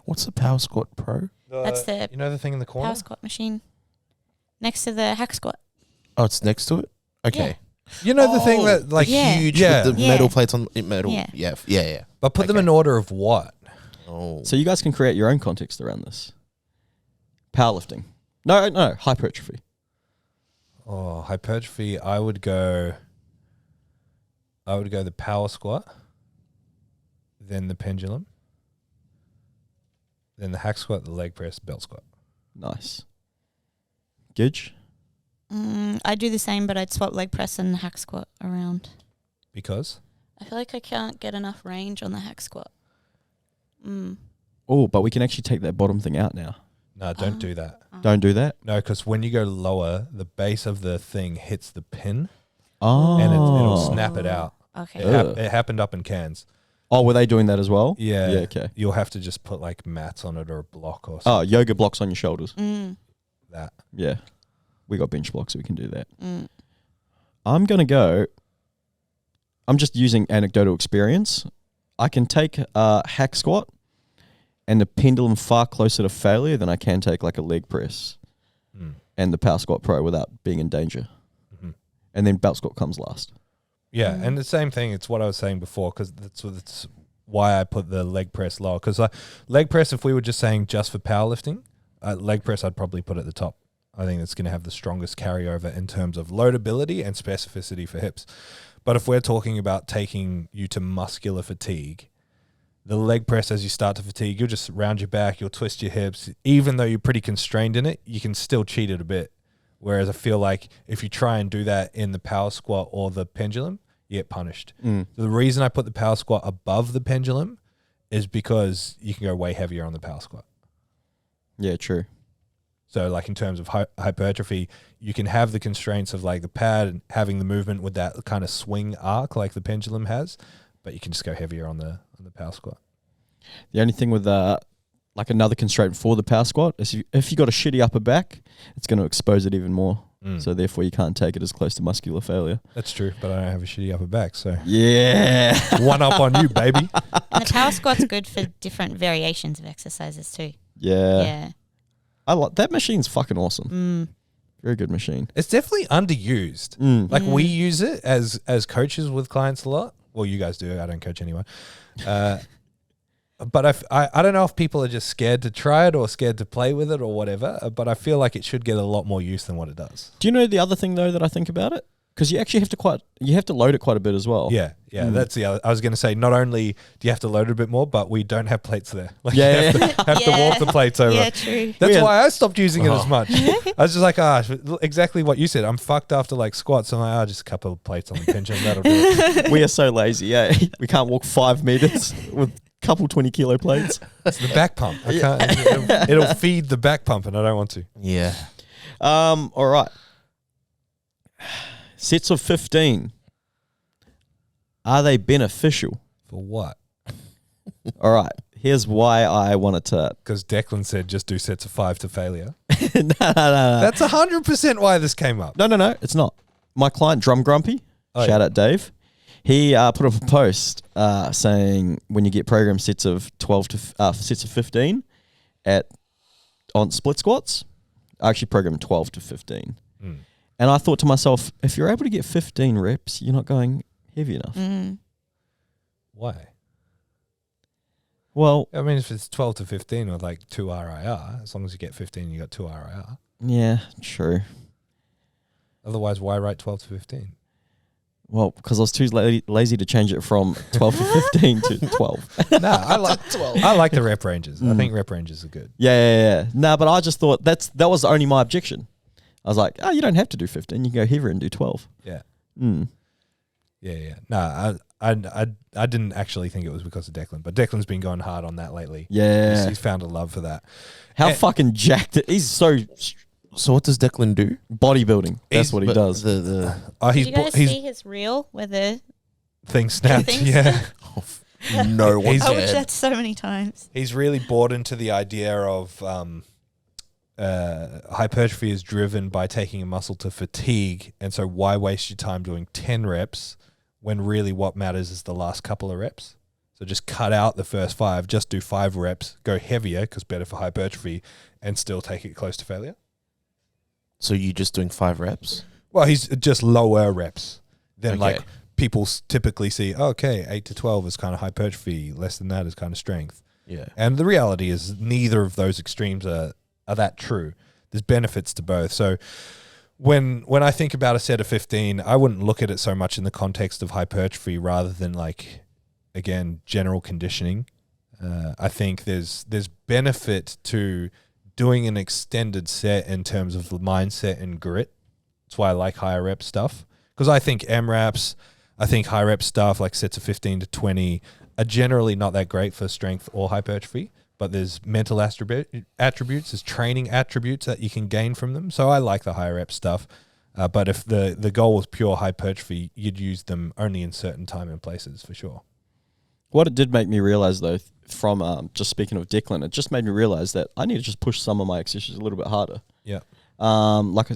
Speaker 4: What's the Power Squat Pro?
Speaker 3: That's the
Speaker 5: the thing in the corner?
Speaker 3: power squat machine next to the hack squat.
Speaker 4: Oh, it's next to it? Okay.
Speaker 5: The thing that like
Speaker 3: Yeah.
Speaker 4: Huge
Speaker 5: Yeah.
Speaker 4: with the
Speaker 3: Yeah.
Speaker 4: metal plates on metal.
Speaker 3: Yeah.
Speaker 4: Yeah.
Speaker 5: But put them
Speaker 4: Okay.
Speaker 5: in order of what?
Speaker 4: Oh.
Speaker 2: So you guys can create your own context around this. Powerlifting. No, hypertrophy.
Speaker 5: Oh, hypertrophy, I would go the power squat, then the pendulum, then the hack squat, the leg press, belt squat.
Speaker 2: Nice. Gidge?
Speaker 3: I'd do the same, but I'd swap leg press and hack squat around.
Speaker 5: Because?
Speaker 3: I feel like I can't get enough range on the hack squat.
Speaker 2: Oh, but we can actually take that bottom thing out now.
Speaker 5: No, don't do that.
Speaker 2: Don't do that.
Speaker 5: No, because when you go lower, the base of the thing hits the pin
Speaker 2: Oh.
Speaker 5: and it'll snap it out.
Speaker 3: Okay.
Speaker 5: It happened up in Cairns.
Speaker 2: Oh, were they doing that as well?
Speaker 5: Yeah.
Speaker 2: Yeah, okay.
Speaker 5: You'll have to just put like mats on it or a block or
Speaker 2: Oh,
Speaker 5: something.
Speaker 2: yoga blocks on your shoulders.
Speaker 5: That.
Speaker 2: Yeah. We got bench blocks, so we can do that.
Speaker 3: Mm.
Speaker 2: I'm just using anecdotal experience. I can take a hack squat and the pendulum far closer to failure than I can take like a leg press and the Power Squat Pro without being in danger.
Speaker 5: Mm-hmm.
Speaker 2: And then belt squat comes last.
Speaker 5: Yeah, and the same thing. It's what I was saying before, because that's why I put the leg press lower. Because leg press, if we were just saying just for powerlifting, leg press I'd probably put at the top. I think it's going to have the strongest carryover in terms of loadability and specificity for hips. But if we're talking about taking you to muscular fatigue, the leg press, as you start to fatigue, you'll just round your back, you'll twist your hips. Even though you're pretty constrained in it, you can still cheat it a bit. Whereas I feel like if you try and do that in the power squat or the pendulum, you get punished. The reason I put the power squat above the pendulum is because you can go way heavier on the power squat.
Speaker 2: Yeah, true.
Speaker 5: So like in terms of hypertrophy, you can have the constraints of like the pad and having the movement with that kind of swing arc like the pendulum has, but you can just go heavier on the power squat.
Speaker 2: The only thing with like another constraint for the power squat is if you got a shitty upper back, it's going to expose it even more. So therefore you can't take it as close to muscular failure.
Speaker 5: That's true, but I don't have a shitty upper back, so
Speaker 2: Yeah.
Speaker 5: one up on you, baby.
Speaker 3: And the power squat's good for different variations of exercises too.
Speaker 2: Yeah. I like that machine's fucking awesome. Very good machine.
Speaker 5: It's definitely underused. Like we use it as coaches with clients a lot. Well, you guys do. I don't coach anyone. But I don't know if people are just scared to try it or scared to play with it or whatever, but I feel like it should get a lot more use than what it does.
Speaker 2: Do you know the other thing though that I think about it? Because you actually have to load it quite a bit as well.
Speaker 5: Yeah, that's the other. I was going to say, not only do you have to load it a bit more, but we don't have plates there. Like,
Speaker 2: Yeah,
Speaker 5: you have to walk the plates over.
Speaker 3: Yeah, true.
Speaker 5: That's why I stopped using it as much. I was just like, exactly what you said. I'm fucked after like squats. I'm like, just a couple of plates on the pinch and that'll do it.
Speaker 2: We are so lazy. Yeah, we can't walk 5 meters with a couple 20-kilo plates.
Speaker 5: It's the back pump. I can't. It'll feed the back pump, and I don't want to.
Speaker 4: Yeah.
Speaker 2: All right. Sets of 15. Are they beneficial?
Speaker 5: For what?
Speaker 2: All right. Here's why I wanted to.
Speaker 5: Because Declan said just do sets of 5 to failure.
Speaker 2: No.
Speaker 5: That's 100% why this came up.
Speaker 2: No, it's not. My client, Drum Grumpy, shout out Dave. He put up a post saying when you get program sets of 15 on split squats, I actually programmed 12 to 15. And I thought to myself, if you're able to get 15 reps, you're not going heavy enough.
Speaker 5: Why?
Speaker 2: Well,
Speaker 5: I mean, if it's 12 to 15 with like 2 RIR, as long as you get 15, you got 2 RIR.
Speaker 2: yeah, true.
Speaker 5: Otherwise, why write 12 to 15?
Speaker 2: Well, because I was too lazy to change it from 12 to 15 to 12.
Speaker 5: No, I like the rep ranges. I think rep ranges are good.
Speaker 2: Yeah. No, but I just thought that was only my objection. I was like, you don't have to do 15. You can go heavier and do 12.
Speaker 5: Yeah. Yeah. No, I didn't actually think it was because of Declan, but Declan's been going hard on that lately.
Speaker 2: Yeah.
Speaker 5: He's found a love for that.
Speaker 2: How fucking jacked it. He's so
Speaker 4: So what does Declan do?
Speaker 2: bodybuilding. That's what he does.
Speaker 3: Did you guys see his reel with the
Speaker 5: thing snapped?
Speaker 3: thing
Speaker 5: Yeah.
Speaker 4: No one
Speaker 3: I watched
Speaker 4: cared.
Speaker 3: that so many times.
Speaker 5: He's really bought into the idea of hypertrophy is driven by taking a muscle to fatigue, and so why waste your time doing 10 reps when really what matters is the last couple of reps? So just cut out the first 5, just do 5 reps, go heavier because better for hypertrophy, and still take it close to failure.
Speaker 4: So you just doing 5 reps?
Speaker 5: Well, he's just lower reps than
Speaker 4: Okay.
Speaker 5: like people typically see. Okay, 8 to 12 is kind of hypertrophy, less than that is kind of strength.
Speaker 4: Yeah.
Speaker 5: And the reality is neither of those extremes are that true. There's benefits to both. So when I think about a set of 15, I wouldn't look at it so much in the context of hypertrophy rather than like, again, general conditioning. I think there's benefit to doing an extended set in terms of the mindset and grit. That's why I like higher rep stuff. Because I think MRAPs, I think high rep stuff like sets of 15 to 20 are generally not that great for strength or hypertrophy. But there's mental attributes, there's training attributes that you can gain from them. So I like the higher rep stuff. But if the goal was pure hypertrophy, you'd use them only in certain time and places for sure.
Speaker 2: What it did make me realize, though, from just speaking of Declan, it just made me realize that I need to just push some of my exercises a little bit harder.
Speaker 5: Yeah.
Speaker 2: Like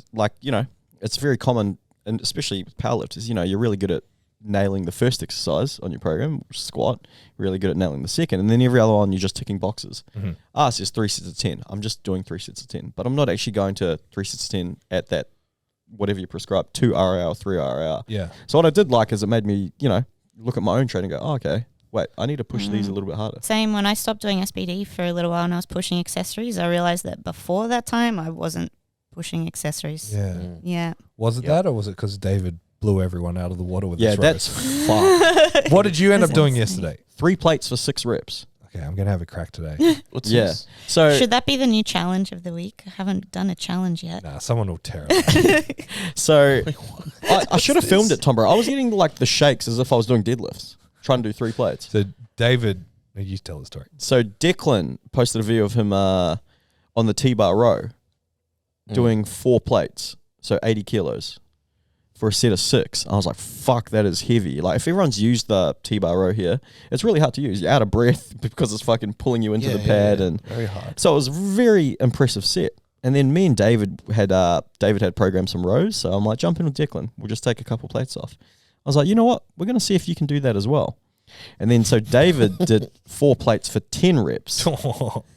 Speaker 2: it's very common, and especially with powerlifters, you're really good at nailing the first exercise on your program, squat, really good at nailing the second, and then every other one you're just ticking boxes. It's just 3 sets of 10. I'm just doing 3 sets of 10, but I'm not actually going to 3 sets of 10 at that, whatever you prescribe, 2 RIR, 3 RIR.
Speaker 5: Yeah.
Speaker 2: So what I did like is it made me, look at my own training and go, okay, wait, I need to push these a little bit harder.
Speaker 3: Same when I stopped doing SBD for a little while and I was pushing accessories, I realized that before that time I wasn't pushing accessories. Yeah.
Speaker 5: Was it that, or was it because David blew everyone out of the water with his rows?
Speaker 2: That's fucked.
Speaker 5: What did you end up doing
Speaker 3: insane.
Speaker 5: yesterday?
Speaker 2: 3 plates for 6 reps.
Speaker 5: Okay, I'm going to have a crack today.
Speaker 4: What's
Speaker 2: Yeah.
Speaker 4: this?
Speaker 2: So
Speaker 3: Should that be the new challenge of the week? I haven't done a challenge yet.
Speaker 5: Nah, someone will tear it up.
Speaker 2: So I should have filmed it, Tom, bro. I was getting like the shakes as if I was doing deadlifts, trying to do 3 plates.
Speaker 5: So David, you tell the story.
Speaker 2: So Declan posted a video of him on the T-bar row doing 4 plates, so 80 kilos for a set of 6. I was like, fuck, that is heavy. Like, if everyone's used the T-bar row here, it's really hard to use. You're out of breath because it's fucking pulling you into the pad. And
Speaker 4: very hard.
Speaker 2: so it was a very impressive set. And then me and David had programmed some rows, so I'm like, jump in with Declan. We'll just take a couple plates off. I was like, you know what? We're going to see if you can do that as well. And then so David did 4 plates for 10 reps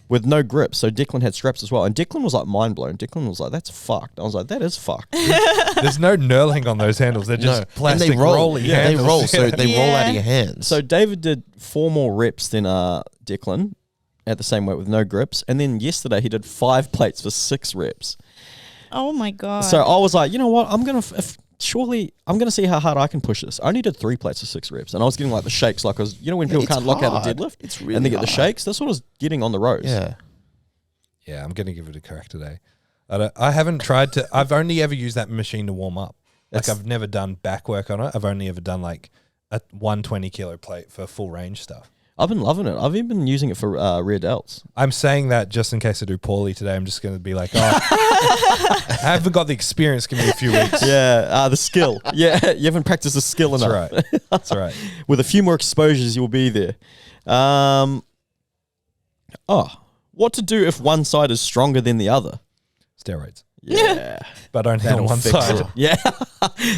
Speaker 2: with no grips. So Declan had straps as well. And Declan was like mind blown. Declan was like, that's fucked. I was like, that is fucked.
Speaker 5: There's no knurling on those handles. They're just plastic
Speaker 4: and they roll.
Speaker 5: rolling
Speaker 4: Yeah,
Speaker 5: handles.
Speaker 4: they roll, so they roll out of
Speaker 3: Yeah.
Speaker 4: your hands.
Speaker 2: So David did 4 more reps than Declan at the same weight with no grips. And then yesterday he did 5 plates for 6 reps.
Speaker 3: Oh my God.
Speaker 2: So I was like, you know what? I'm going to... surely I'm going to see how hard I can push this. I only did 3 plates of 6 reps, and I was getting like the shakes, like when people can't lock out a deadlift,
Speaker 4: It's really
Speaker 2: and they get the
Speaker 4: hard.
Speaker 2: shakes. That's what I was getting on the rows.
Speaker 4: Yeah.
Speaker 5: Yeah, I'm going to give it a crack today. I haven't tried to. I've only ever used that machine to warm up. Like I've never done back work on it. I've only ever done like a 120 kilo plate for full range stuff.
Speaker 2: I've been loving it. I've even been using it for rear delts.
Speaker 5: I'm saying that just in case I do poorly today. I'm just going to be like, I haven't got the experience. Give me a few weeks.
Speaker 2: Yeah, the skill. Yeah, you haven't practiced the skill enough.
Speaker 5: That's right. That's right.
Speaker 2: With a few more exposures, you'll be there. What to do if one side is stronger than the other?
Speaker 5: Steroids.
Speaker 2: Yeah.
Speaker 5: But only on one
Speaker 2: fix
Speaker 5: side.
Speaker 2: it. Yeah.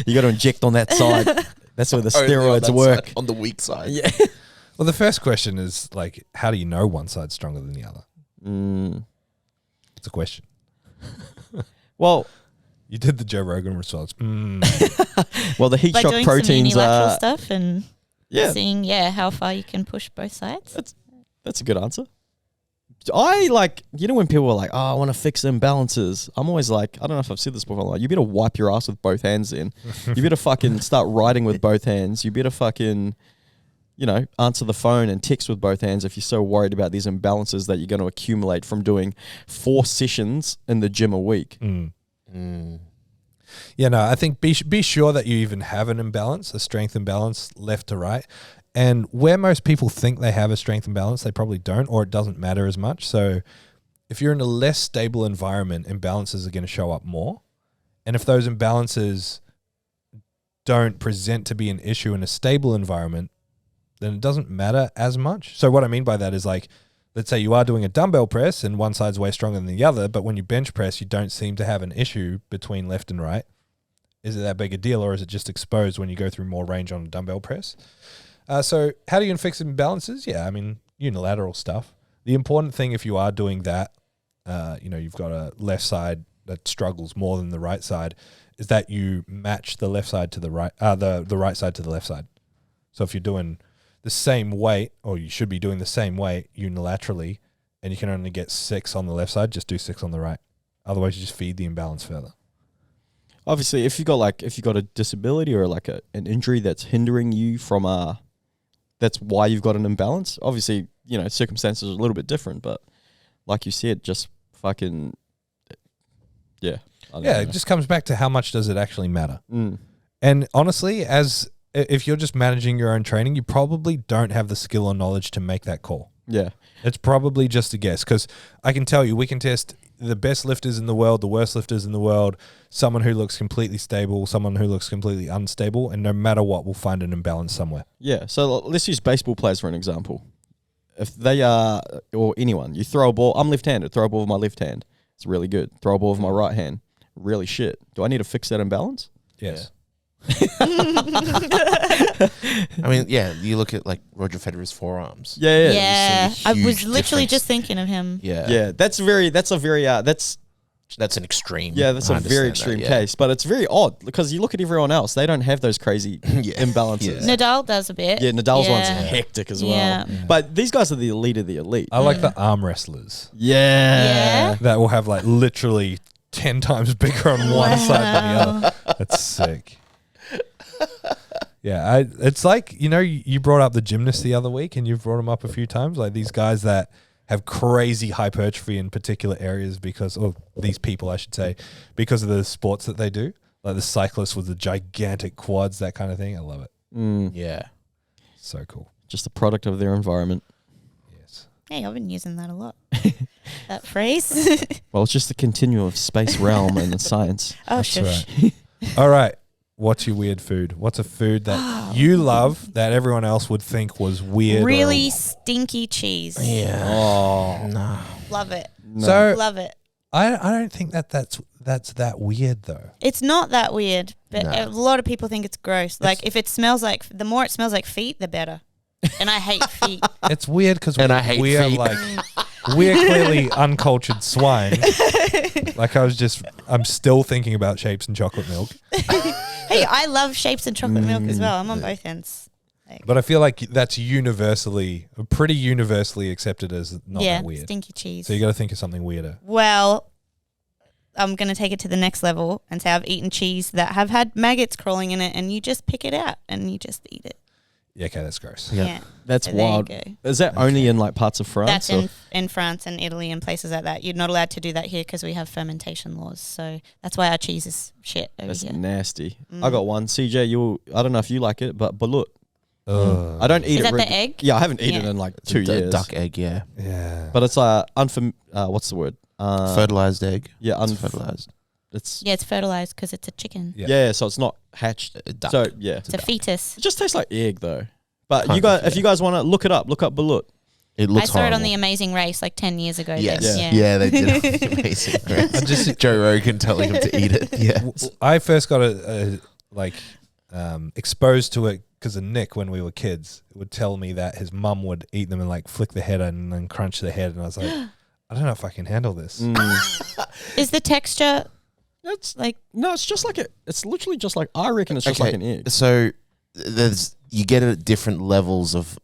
Speaker 2: You got to inject on that side. That's where the
Speaker 4: Only on
Speaker 2: steroids
Speaker 4: that
Speaker 2: work.
Speaker 4: side, on the weak side.
Speaker 2: Yeah.
Speaker 5: Well, the first question is like, how do you know one side's stronger than the other? It's a question.
Speaker 2: Well,
Speaker 5: You did the Joe Rogan response.
Speaker 2: well, the heat
Speaker 3: By
Speaker 2: shock
Speaker 3: doing some
Speaker 2: proteins
Speaker 3: unilateral
Speaker 2: are.
Speaker 3: stuff and
Speaker 2: Yeah,
Speaker 3: seeing how far you can push both sides.
Speaker 2: that's a good answer. I like, when people are like, oh, I want to fix imbalances. I'm always like, I don't know if I've said this before. I'm like, you better wipe your ass with both hands in. You better fucking start writing with both hands. You better fucking, answer the phone and text with both hands if you're so worried about these imbalances that you're going to accumulate from doing 4 sessions in the gym a week.
Speaker 5: Yeah, no, I think be sure that you even have an imbalance, a strength imbalance left to right. And where most people think they have a strength imbalance, they probably don't, or it doesn't matter as much. So if you're in a less stable environment, imbalances are going to show up more. And if those imbalances don't present to be an issue in a stable environment, then it doesn't matter as much. So what I mean by that is like, let's say you are doing a dumbbell press and one side's way stronger than the other, but when you bench press, you don't seem to have an issue between left and right. Is it that big a deal, or is it just exposed when you go through more range on a dumbbell press? So how do you fix imbalances? Yeah, I mean, unilateral stuff. The important thing if you are doing that, you've got a left side that struggles more than the right side, is that you match the left side to the right, the right side to the left side. So if you're doing the same weight, or you should be doing the same weight unilaterally, and you can only get 6 on the left side, just do 6 on the right. Otherwise, you just feed the imbalance further.
Speaker 2: Obviously, if you got a disability or like an injury that's hindering you from that's why you've got an imbalance. Obviously, circumstances are a little bit different, but like you said, just fucking, yeah.
Speaker 5: It just comes back to how much does it actually matter. And honestly, if you're just managing your own training, you probably don't have the skill or knowledge to make that call.
Speaker 2: Yeah.
Speaker 5: It's probably just a guess, because I can tell you, we can test the best lifters in the world, the worst lifters in the world, someone who looks completely stable, someone who looks completely unstable, and no matter what, we'll find an imbalance somewhere.
Speaker 2: Yeah. So let's use baseball players for an example. If they are, or anyone, you throw a ball, I'm left-handed, throw a ball with my left hand. It's really good. Throw a ball with my right hand. Really shit. Do I need to fix that imbalance?
Speaker 5: Yes.
Speaker 4: I mean, you look at like Roger Federer's forearms.
Speaker 2: Yeah.
Speaker 3: Yeah,
Speaker 4: see a
Speaker 3: I was
Speaker 4: huge
Speaker 3: literally
Speaker 4: difference.
Speaker 3: just thinking of him.
Speaker 2: Yeah. That's a very
Speaker 4: That's an extreme.
Speaker 2: Yeah, that's
Speaker 4: I
Speaker 2: a very
Speaker 4: understand
Speaker 2: extreme
Speaker 4: that, yeah.
Speaker 2: case, but it's very odd because you look at everyone else; they don't have those crazy imbalances.
Speaker 4: Yeah.
Speaker 3: Nadal does a bit.
Speaker 2: Yeah, Nadal's one's
Speaker 3: Yeah.
Speaker 2: hectic as
Speaker 3: Yeah.
Speaker 2: well. But these guys are the elite of the elite.
Speaker 5: I like the arm wrestlers
Speaker 3: Yeah.
Speaker 5: that will have like literally 10 times bigger on one side than the other. That's sick. Yeah, it's like, you brought up the gymnasts the other week, and you've brought them up a few times, like these guys that have crazy hypertrophy in particular areas or these people, I should say, because of the sports that they do. Like the cyclists with the gigantic quads, that kind of thing. I love it.
Speaker 4: Yeah.
Speaker 5: So cool.
Speaker 2: Just a product of their environment.
Speaker 5: Yes.
Speaker 3: Hey, I've been using that a lot. That phrase.
Speaker 2: Well, it's just the continuum of space realm and the science.
Speaker 3: Oh,
Speaker 5: That's
Speaker 3: shush.
Speaker 5: right. All right. What's your weird food? What's a food that you love that everyone else would think was weird?
Speaker 3: Really stinky cheese.
Speaker 4: Yeah.
Speaker 2: Oh,
Speaker 4: No.
Speaker 3: Love it.
Speaker 5: So
Speaker 3: Love it.
Speaker 5: I don't think that's that weird though.
Speaker 3: It's not that weird, but
Speaker 4: No.
Speaker 3: a lot of people think it's gross. Like if it smells like, the more it smells like feet, the better. And I hate feet.
Speaker 5: It's weird because
Speaker 4: And I hate
Speaker 5: we are
Speaker 4: feet.
Speaker 5: like we're clearly uncultured swine. Like I'm still thinking about shapes and chocolate milk.
Speaker 3: Hey, I love shapes and chocolate milk as well. I'm on both ends.
Speaker 5: But I feel like that's pretty universally accepted as not
Speaker 3: Yeah,
Speaker 5: that weird.
Speaker 3: stinky cheese.
Speaker 5: So you got to think of something weirder.
Speaker 3: Well, I'm going to take it to the next level and say I've eaten cheese that have had maggots crawling in it, and you just pick it out and you just eat it.
Speaker 5: Yeah, okay, that's gross.
Speaker 3: Yeah.
Speaker 2: That's
Speaker 3: So there you
Speaker 2: wild.
Speaker 3: go.
Speaker 2: Is that only in like parts of France?
Speaker 3: That's in France and Italy and places like that. You're not allowed to do that here because we have fermentation laws. So that's why our cheese is shit over
Speaker 2: That's
Speaker 3: here.
Speaker 2: nasty. I got one. CJ, I don't know if you like it, but balut.
Speaker 5: Ugh.
Speaker 2: I don't eat
Speaker 3: Is
Speaker 2: it.
Speaker 3: that the egg?
Speaker 2: Yeah, I haven't eaten
Speaker 3: Yeah.
Speaker 2: it in like 2
Speaker 4: The
Speaker 2: years.
Speaker 4: duck egg, yeah.
Speaker 5: Yeah.
Speaker 2: But it's what's the word?
Speaker 4: Fertilized egg.
Speaker 2: Yeah,
Speaker 4: It's fertilized.
Speaker 2: It's
Speaker 3: Yeah, it's fertilized because it's a chicken.
Speaker 5: Yeah.
Speaker 2: yeah. So it's not hatched.
Speaker 4: Duck.
Speaker 2: So yeah,
Speaker 3: It's a fetus.
Speaker 2: it just tastes like egg though. But
Speaker 4: Kind
Speaker 2: you guys,
Speaker 4: of,
Speaker 2: if you guys want to look it up, look up balut.
Speaker 4: It looks
Speaker 3: I saw it on
Speaker 4: horrible.
Speaker 3: The Amazing Race like 10 years ago.
Speaker 4: Yes.
Speaker 3: They-
Speaker 4: Yeah, they did it. Amazing. Right?
Speaker 5: I just
Speaker 4: Joe Rogan telling him to eat it. Yeah.
Speaker 5: I first got exposed to it because of Nick when we were kids. It would tell me that his mum would eat them and like flick the head and then crunch the head, and I was like, I don't know if I can handle this.
Speaker 3: Is the texture
Speaker 2: It's
Speaker 3: like
Speaker 2: no, it's just like it's literally just like I reckon it's just like an egg.
Speaker 4: So you get it at different levels of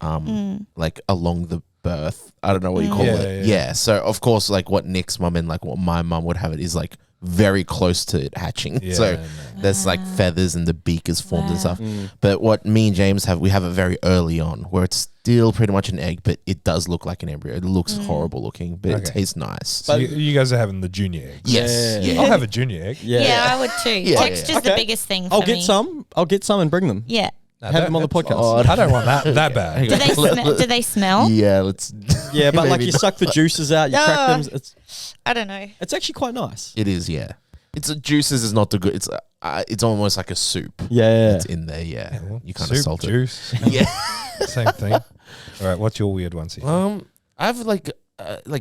Speaker 4: like along the birth. I don't know what you call it. Yeah. So of course, like what Nick's mum and like what my mum would have it is like very close to it hatching.
Speaker 5: Yeah,
Speaker 4: So
Speaker 5: no.
Speaker 4: there's like feathers and the beak is formed and
Speaker 3: Wow.
Speaker 4: stuff. But what me and James have, we have it very early on where it's still pretty much an egg, but it does look like an embryo. It looks horrible looking, but it
Speaker 5: Okay.
Speaker 4: tastes nice.
Speaker 5: So you guys are having the junior egg.
Speaker 4: Yes.
Speaker 2: Yeah.
Speaker 4: Yeah.
Speaker 5: I'll have a junior egg.
Speaker 3: yeah, I would too.
Speaker 4: Yeah.
Speaker 3: Texture's
Speaker 2: Okay.
Speaker 3: the biggest thing for
Speaker 2: I'll
Speaker 3: me.
Speaker 2: get some. I'll get some and bring them.
Speaker 3: Yeah.
Speaker 2: Have them on the podcast.
Speaker 4: Oh,
Speaker 5: I don't want that bad.
Speaker 3: Do they smell?
Speaker 4: Yeah, let's.
Speaker 2: Yeah, but like
Speaker 4: Maybe
Speaker 2: you
Speaker 4: not.
Speaker 2: suck the juices out, you crack them.
Speaker 3: I don't know.
Speaker 2: It's actually quite nice.
Speaker 4: It is, yeah. It's juices is not the good. It's almost like a soup.
Speaker 2: Yeah.
Speaker 4: It's in there, yeah.
Speaker 5: Well,
Speaker 4: You kind of
Speaker 5: soup,
Speaker 4: salt it.
Speaker 5: juice,
Speaker 4: Yeah.
Speaker 5: same thing. All right, what's your weird one, CJ?
Speaker 4: I have like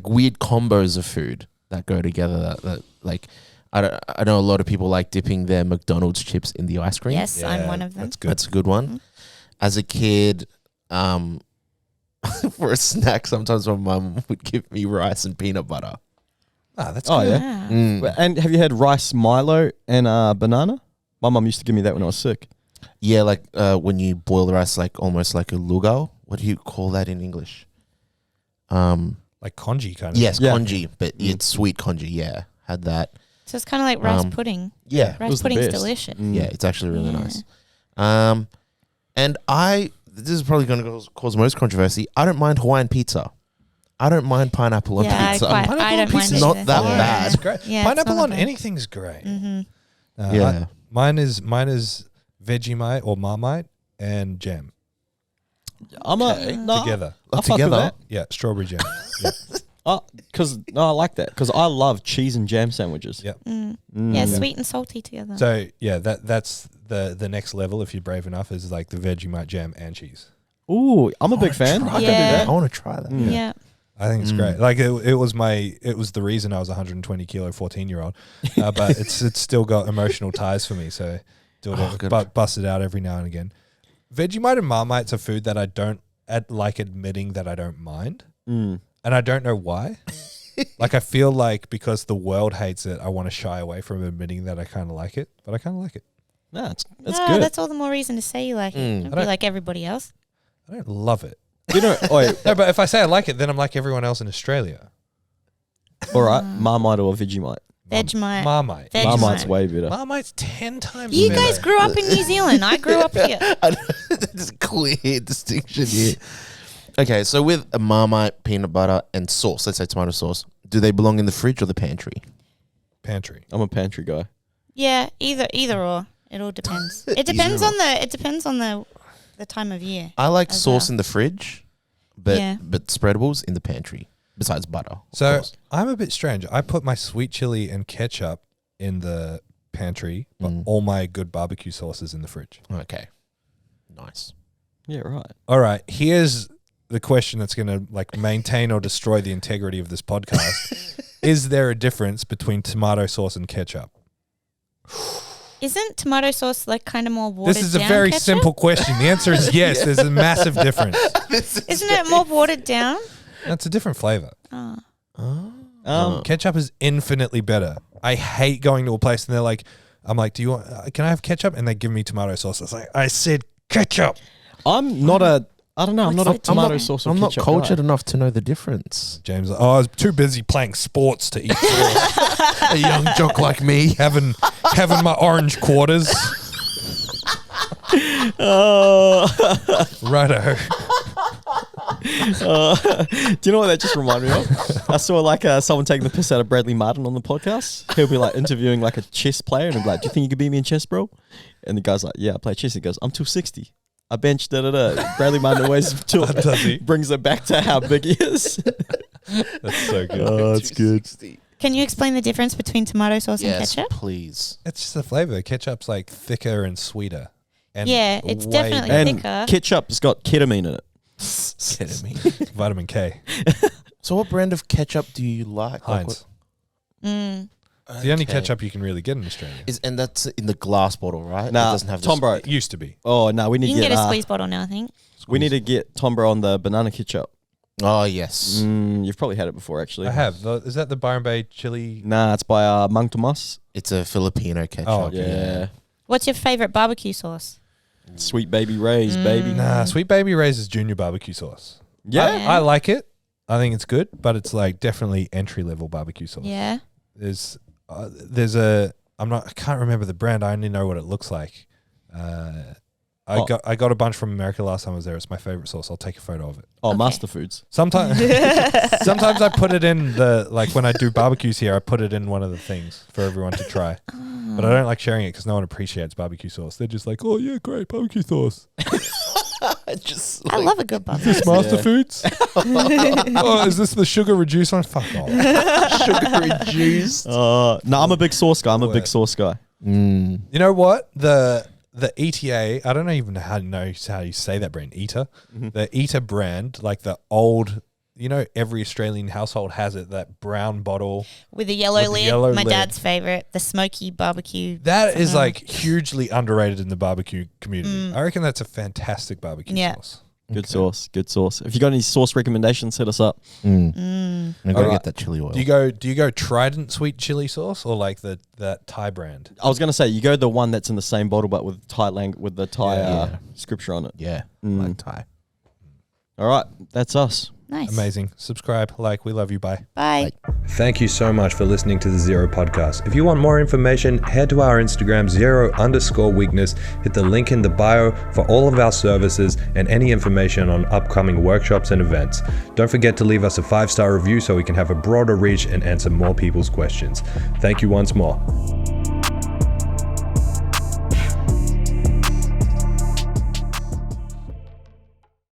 Speaker 4: weird combos of food that go together. That like I know a lot of people like dipping their McDonald's chips in the ice cream.
Speaker 3: Yes, I'm one of them.
Speaker 5: That's good.
Speaker 4: That's a good one. As a kid, for a snack, sometimes my mum would give me rice and peanut butter.
Speaker 5: That's
Speaker 2: Oh
Speaker 5: good.
Speaker 2: yeah.
Speaker 3: Ah.
Speaker 2: And have you had rice Milo and banana? My mum used to give me that when I was sick.
Speaker 4: Yeah, like when you boil the rice, like almost like a lugao. What do you call that in English?
Speaker 5: Like congee kind of.
Speaker 4: Yes,
Speaker 2: Yeah.
Speaker 4: congee, but it's sweet congee. Yeah, had that.
Speaker 3: So it's kind of like rice pudding.
Speaker 4: Yeah,
Speaker 3: Rice
Speaker 2: was the
Speaker 3: pudding's
Speaker 2: best.
Speaker 3: delicious.
Speaker 4: yeah, it's actually really
Speaker 3: Yeah.
Speaker 4: nice. And this is probably going to cause most controversy. I don't mind Hawaiian pizza. I don't mind pineapple on
Speaker 3: Yeah,
Speaker 4: pizza.
Speaker 3: I
Speaker 5: Pineapple
Speaker 3: don't mind
Speaker 4: pizza's
Speaker 3: it
Speaker 4: not
Speaker 3: either.
Speaker 4: that
Speaker 3: Yeah.
Speaker 4: bad.
Speaker 5: It's great.
Speaker 3: Yeah, it's
Speaker 5: Pineapple
Speaker 3: not
Speaker 5: on
Speaker 3: bad.
Speaker 5: anything's great.
Speaker 3: Mm-hmm.
Speaker 4: Yeah.
Speaker 5: Mine is Vegemite or Marmite and jam
Speaker 2: I'm
Speaker 5: together.
Speaker 2: I fuck with
Speaker 4: Together?
Speaker 2: that.
Speaker 5: Yeah, strawberry jam. Yeah.
Speaker 2: I like that because I love cheese and jam sandwiches.
Speaker 5: Yeah.
Speaker 3: Yeah, sweet and salty together.
Speaker 5: So yeah, that's the next level if you're brave enough is like the Vegemite jam and cheese.
Speaker 2: Ooh, I'm a big fan. I can do
Speaker 3: Yeah.
Speaker 2: that.
Speaker 4: I want to try that.
Speaker 3: yeah.
Speaker 5: I think it's great. Like it was the reason I was a 120 kilo 14-year-old, but it's still got emotional ties for me. So do it,
Speaker 4: good.
Speaker 5: bust it out every now and again. Vegemite and Marmite's a food that I don't like admitting that I don't mind, and I don't know why. Like I feel like because the world hates it, I want to shy away from admitting that I kind of like it, but I kind of like it.
Speaker 2: Nah, it's
Speaker 3: No,
Speaker 2: good.
Speaker 3: that's all the more reason to say you like it. Don't be like everybody else.
Speaker 5: I don't love it.
Speaker 2: You know,
Speaker 5: No, but if I say I like it, then I'm like everyone else in Australia.
Speaker 2: all right, Marmite or Vegemite.
Speaker 3: Vegemite.
Speaker 5: Marmite.
Speaker 3: Vegemite.
Speaker 2: Marmite's way better.
Speaker 5: Marmite's 10 times
Speaker 3: You
Speaker 5: better.
Speaker 3: guys grew up in New Zealand. I grew up here.
Speaker 4: There's a clear distinction here. Okay, so with a Marmite, peanut butter, and sauce, let's say tomato sauce, do they belong in the fridge or the pantry?
Speaker 5: Pantry.
Speaker 2: I'm a pantry guy.
Speaker 3: Yeah, either or. It all depends. It depends on the time of year.
Speaker 4: I like
Speaker 3: As
Speaker 4: sauce
Speaker 3: well.
Speaker 4: in the fridge, but
Speaker 3: Yeah.
Speaker 4: spreadables in the pantry, besides butter. of
Speaker 5: So
Speaker 4: course.
Speaker 5: I'm a bit strange. I put my sweet chili and ketchup in the pantry, but all my good barbecue sauces in the fridge.
Speaker 4: Okay. Nice.
Speaker 2: Yeah, right.
Speaker 5: All right, here's the question that's going to like maintain or destroy the integrity of this podcast. Is there a difference between tomato sauce and ketchup?
Speaker 3: Isn't tomato sauce like kind of more watered down?
Speaker 5: This is a very
Speaker 3: ketchup?
Speaker 5: simple question. The answer is yes. There's a massive difference.
Speaker 3: Isn't it more watered down?
Speaker 5: That's a different flavor. Ketchup is infinitely better. I hate going to a place and they're like, I'm like, do you want, can I have ketchup? And they give me tomato sauce. It's like, I said ketchup.
Speaker 2: I'm not a I don't know. I'm
Speaker 3: What's
Speaker 2: not a
Speaker 3: the
Speaker 2: tomato
Speaker 3: difference?
Speaker 2: sauce or
Speaker 4: I'm not
Speaker 2: ketchup
Speaker 4: cultured
Speaker 2: guy.
Speaker 4: enough to know the difference.
Speaker 5: James, I was too busy playing sports to eat sauce.
Speaker 4: A young jock like me.
Speaker 5: having my orange quarters. Righto.
Speaker 2: Do you know what that just reminded me of? I saw like someone taking the piss out of Bradley Martin on the podcast. He'll be like interviewing like a chess player and he'll be like, "Do you think you could beat me in chess, bro?" And the guy's like, "Yeah, I play chess." He goes, "I'm 260. I bench da-da-da." Bradley Martin always
Speaker 5: Does he?
Speaker 2: brings it back to how big he is.
Speaker 5: That's so good.
Speaker 2: Oh, it's good.
Speaker 4: 260.
Speaker 3: Can you explain the difference between tomato sauce and
Speaker 4: Yes,
Speaker 3: ketchup?
Speaker 4: please.
Speaker 5: It's just the flavor. Ketchup's like thicker and sweeter. And
Speaker 3: Yeah, it's
Speaker 5: way
Speaker 3: definitely
Speaker 5: better.
Speaker 2: And
Speaker 3: thicker.
Speaker 2: ketchup's got ketamine in it.
Speaker 4: Kidding me.
Speaker 5: Vitamin K.
Speaker 4: So what brand of ketchup do you like?
Speaker 5: Heinz.
Speaker 3: Mm.
Speaker 5: The only
Speaker 4: Okay.
Speaker 5: ketchup you can really get in Australia.
Speaker 4: And that's in the glass bottle, right?
Speaker 2: Nah,
Speaker 4: It doesn't have
Speaker 2: Tom Bro.
Speaker 5: It used to be.
Speaker 2: Oh no, we
Speaker 3: You
Speaker 2: need
Speaker 3: can
Speaker 2: to
Speaker 3: get
Speaker 2: get,
Speaker 3: a squeeze bottle now, I think.
Speaker 2: we need to get Tom Bro on the banana ketchup.
Speaker 4: Oh yes.
Speaker 2: You've probably had it before, actually.
Speaker 5: I have. Is that the Byron Bay chili?
Speaker 2: Nah, it's by Mang Tomas.
Speaker 4: It's a Filipino ketchup.
Speaker 5: Oh, okay.
Speaker 2: Yeah.
Speaker 3: What's your favorite barbecue sauce?
Speaker 2: Sweet Baby Ray's, baby.
Speaker 5: Nah, Sweet Baby Ray's is junior barbecue sauce.
Speaker 2: Yeah.
Speaker 5: I like it. I think it's good, but it's like definitely entry level barbecue sauce.
Speaker 3: Yeah.
Speaker 5: There's a I can't remember the brand. I only know what it looks like. I got a bunch from America last time I was there. It's my favorite sauce. I'll take a photo of it.
Speaker 2: Oh,
Speaker 3: Okay.
Speaker 2: Master Foods.
Speaker 5: Sometimes I put it in like when I do barbecues here, I put it in one of the things for everyone to try. But I don't like sharing it because no one appreciates barbecue sauce. They're just like, "Oh yeah, great barbecue sauce."
Speaker 4: Just
Speaker 3: I love a good barbecue.
Speaker 5: This Master Foods? Oh, is this the sugar reduced one? Fuck off.
Speaker 4: sugar reduced.
Speaker 2: No, I'm a big sauce guy. I'm a big
Speaker 5: Word.
Speaker 2: sauce guy.
Speaker 4: Mm.
Speaker 5: You know what? The ETA, I don't even know how you say that brand, ETA. The ETA brand, like the old, every Australian household has it, that brown bottle.
Speaker 3: With a yellow
Speaker 5: With the
Speaker 3: lid.
Speaker 5: yellow
Speaker 3: My
Speaker 5: lid.
Speaker 3: dad's favorite, the smoky barbecue.
Speaker 5: That is
Speaker 3: something.
Speaker 5: like hugely underrated in the barbecue community. I reckon that's a fantastic barbecue
Speaker 3: Yeah.
Speaker 5: sauce.
Speaker 2: Good sauce. Good sauce. If you got any sauce recommendations, hit us up.
Speaker 4: I gotta
Speaker 5: Alright.
Speaker 4: get that chili oil.
Speaker 5: Do you go Trident sweet chili sauce or like that Thai brand?
Speaker 2: I was gonna say you go the one that's in the same bottle but with with the Thai
Speaker 5: Yeah.
Speaker 2: scripture on it.
Speaker 4: yeah,
Speaker 2: Mm.
Speaker 4: like Thai.
Speaker 2: All right, that's us.
Speaker 3: Nice.
Speaker 5: Amazing. Subscribe, like, we love you. Bye.
Speaker 3: Bye.
Speaker 1: Thank you so much for listening to the Zero Podcast. If you want more information, head to our Instagram, @zero_weakness. Hit the link in the bio for all of our services and any information on upcoming workshops and events. Don't forget to leave us a 5-star review so we can have a broader reach and answer more people's questions. Thank you once more.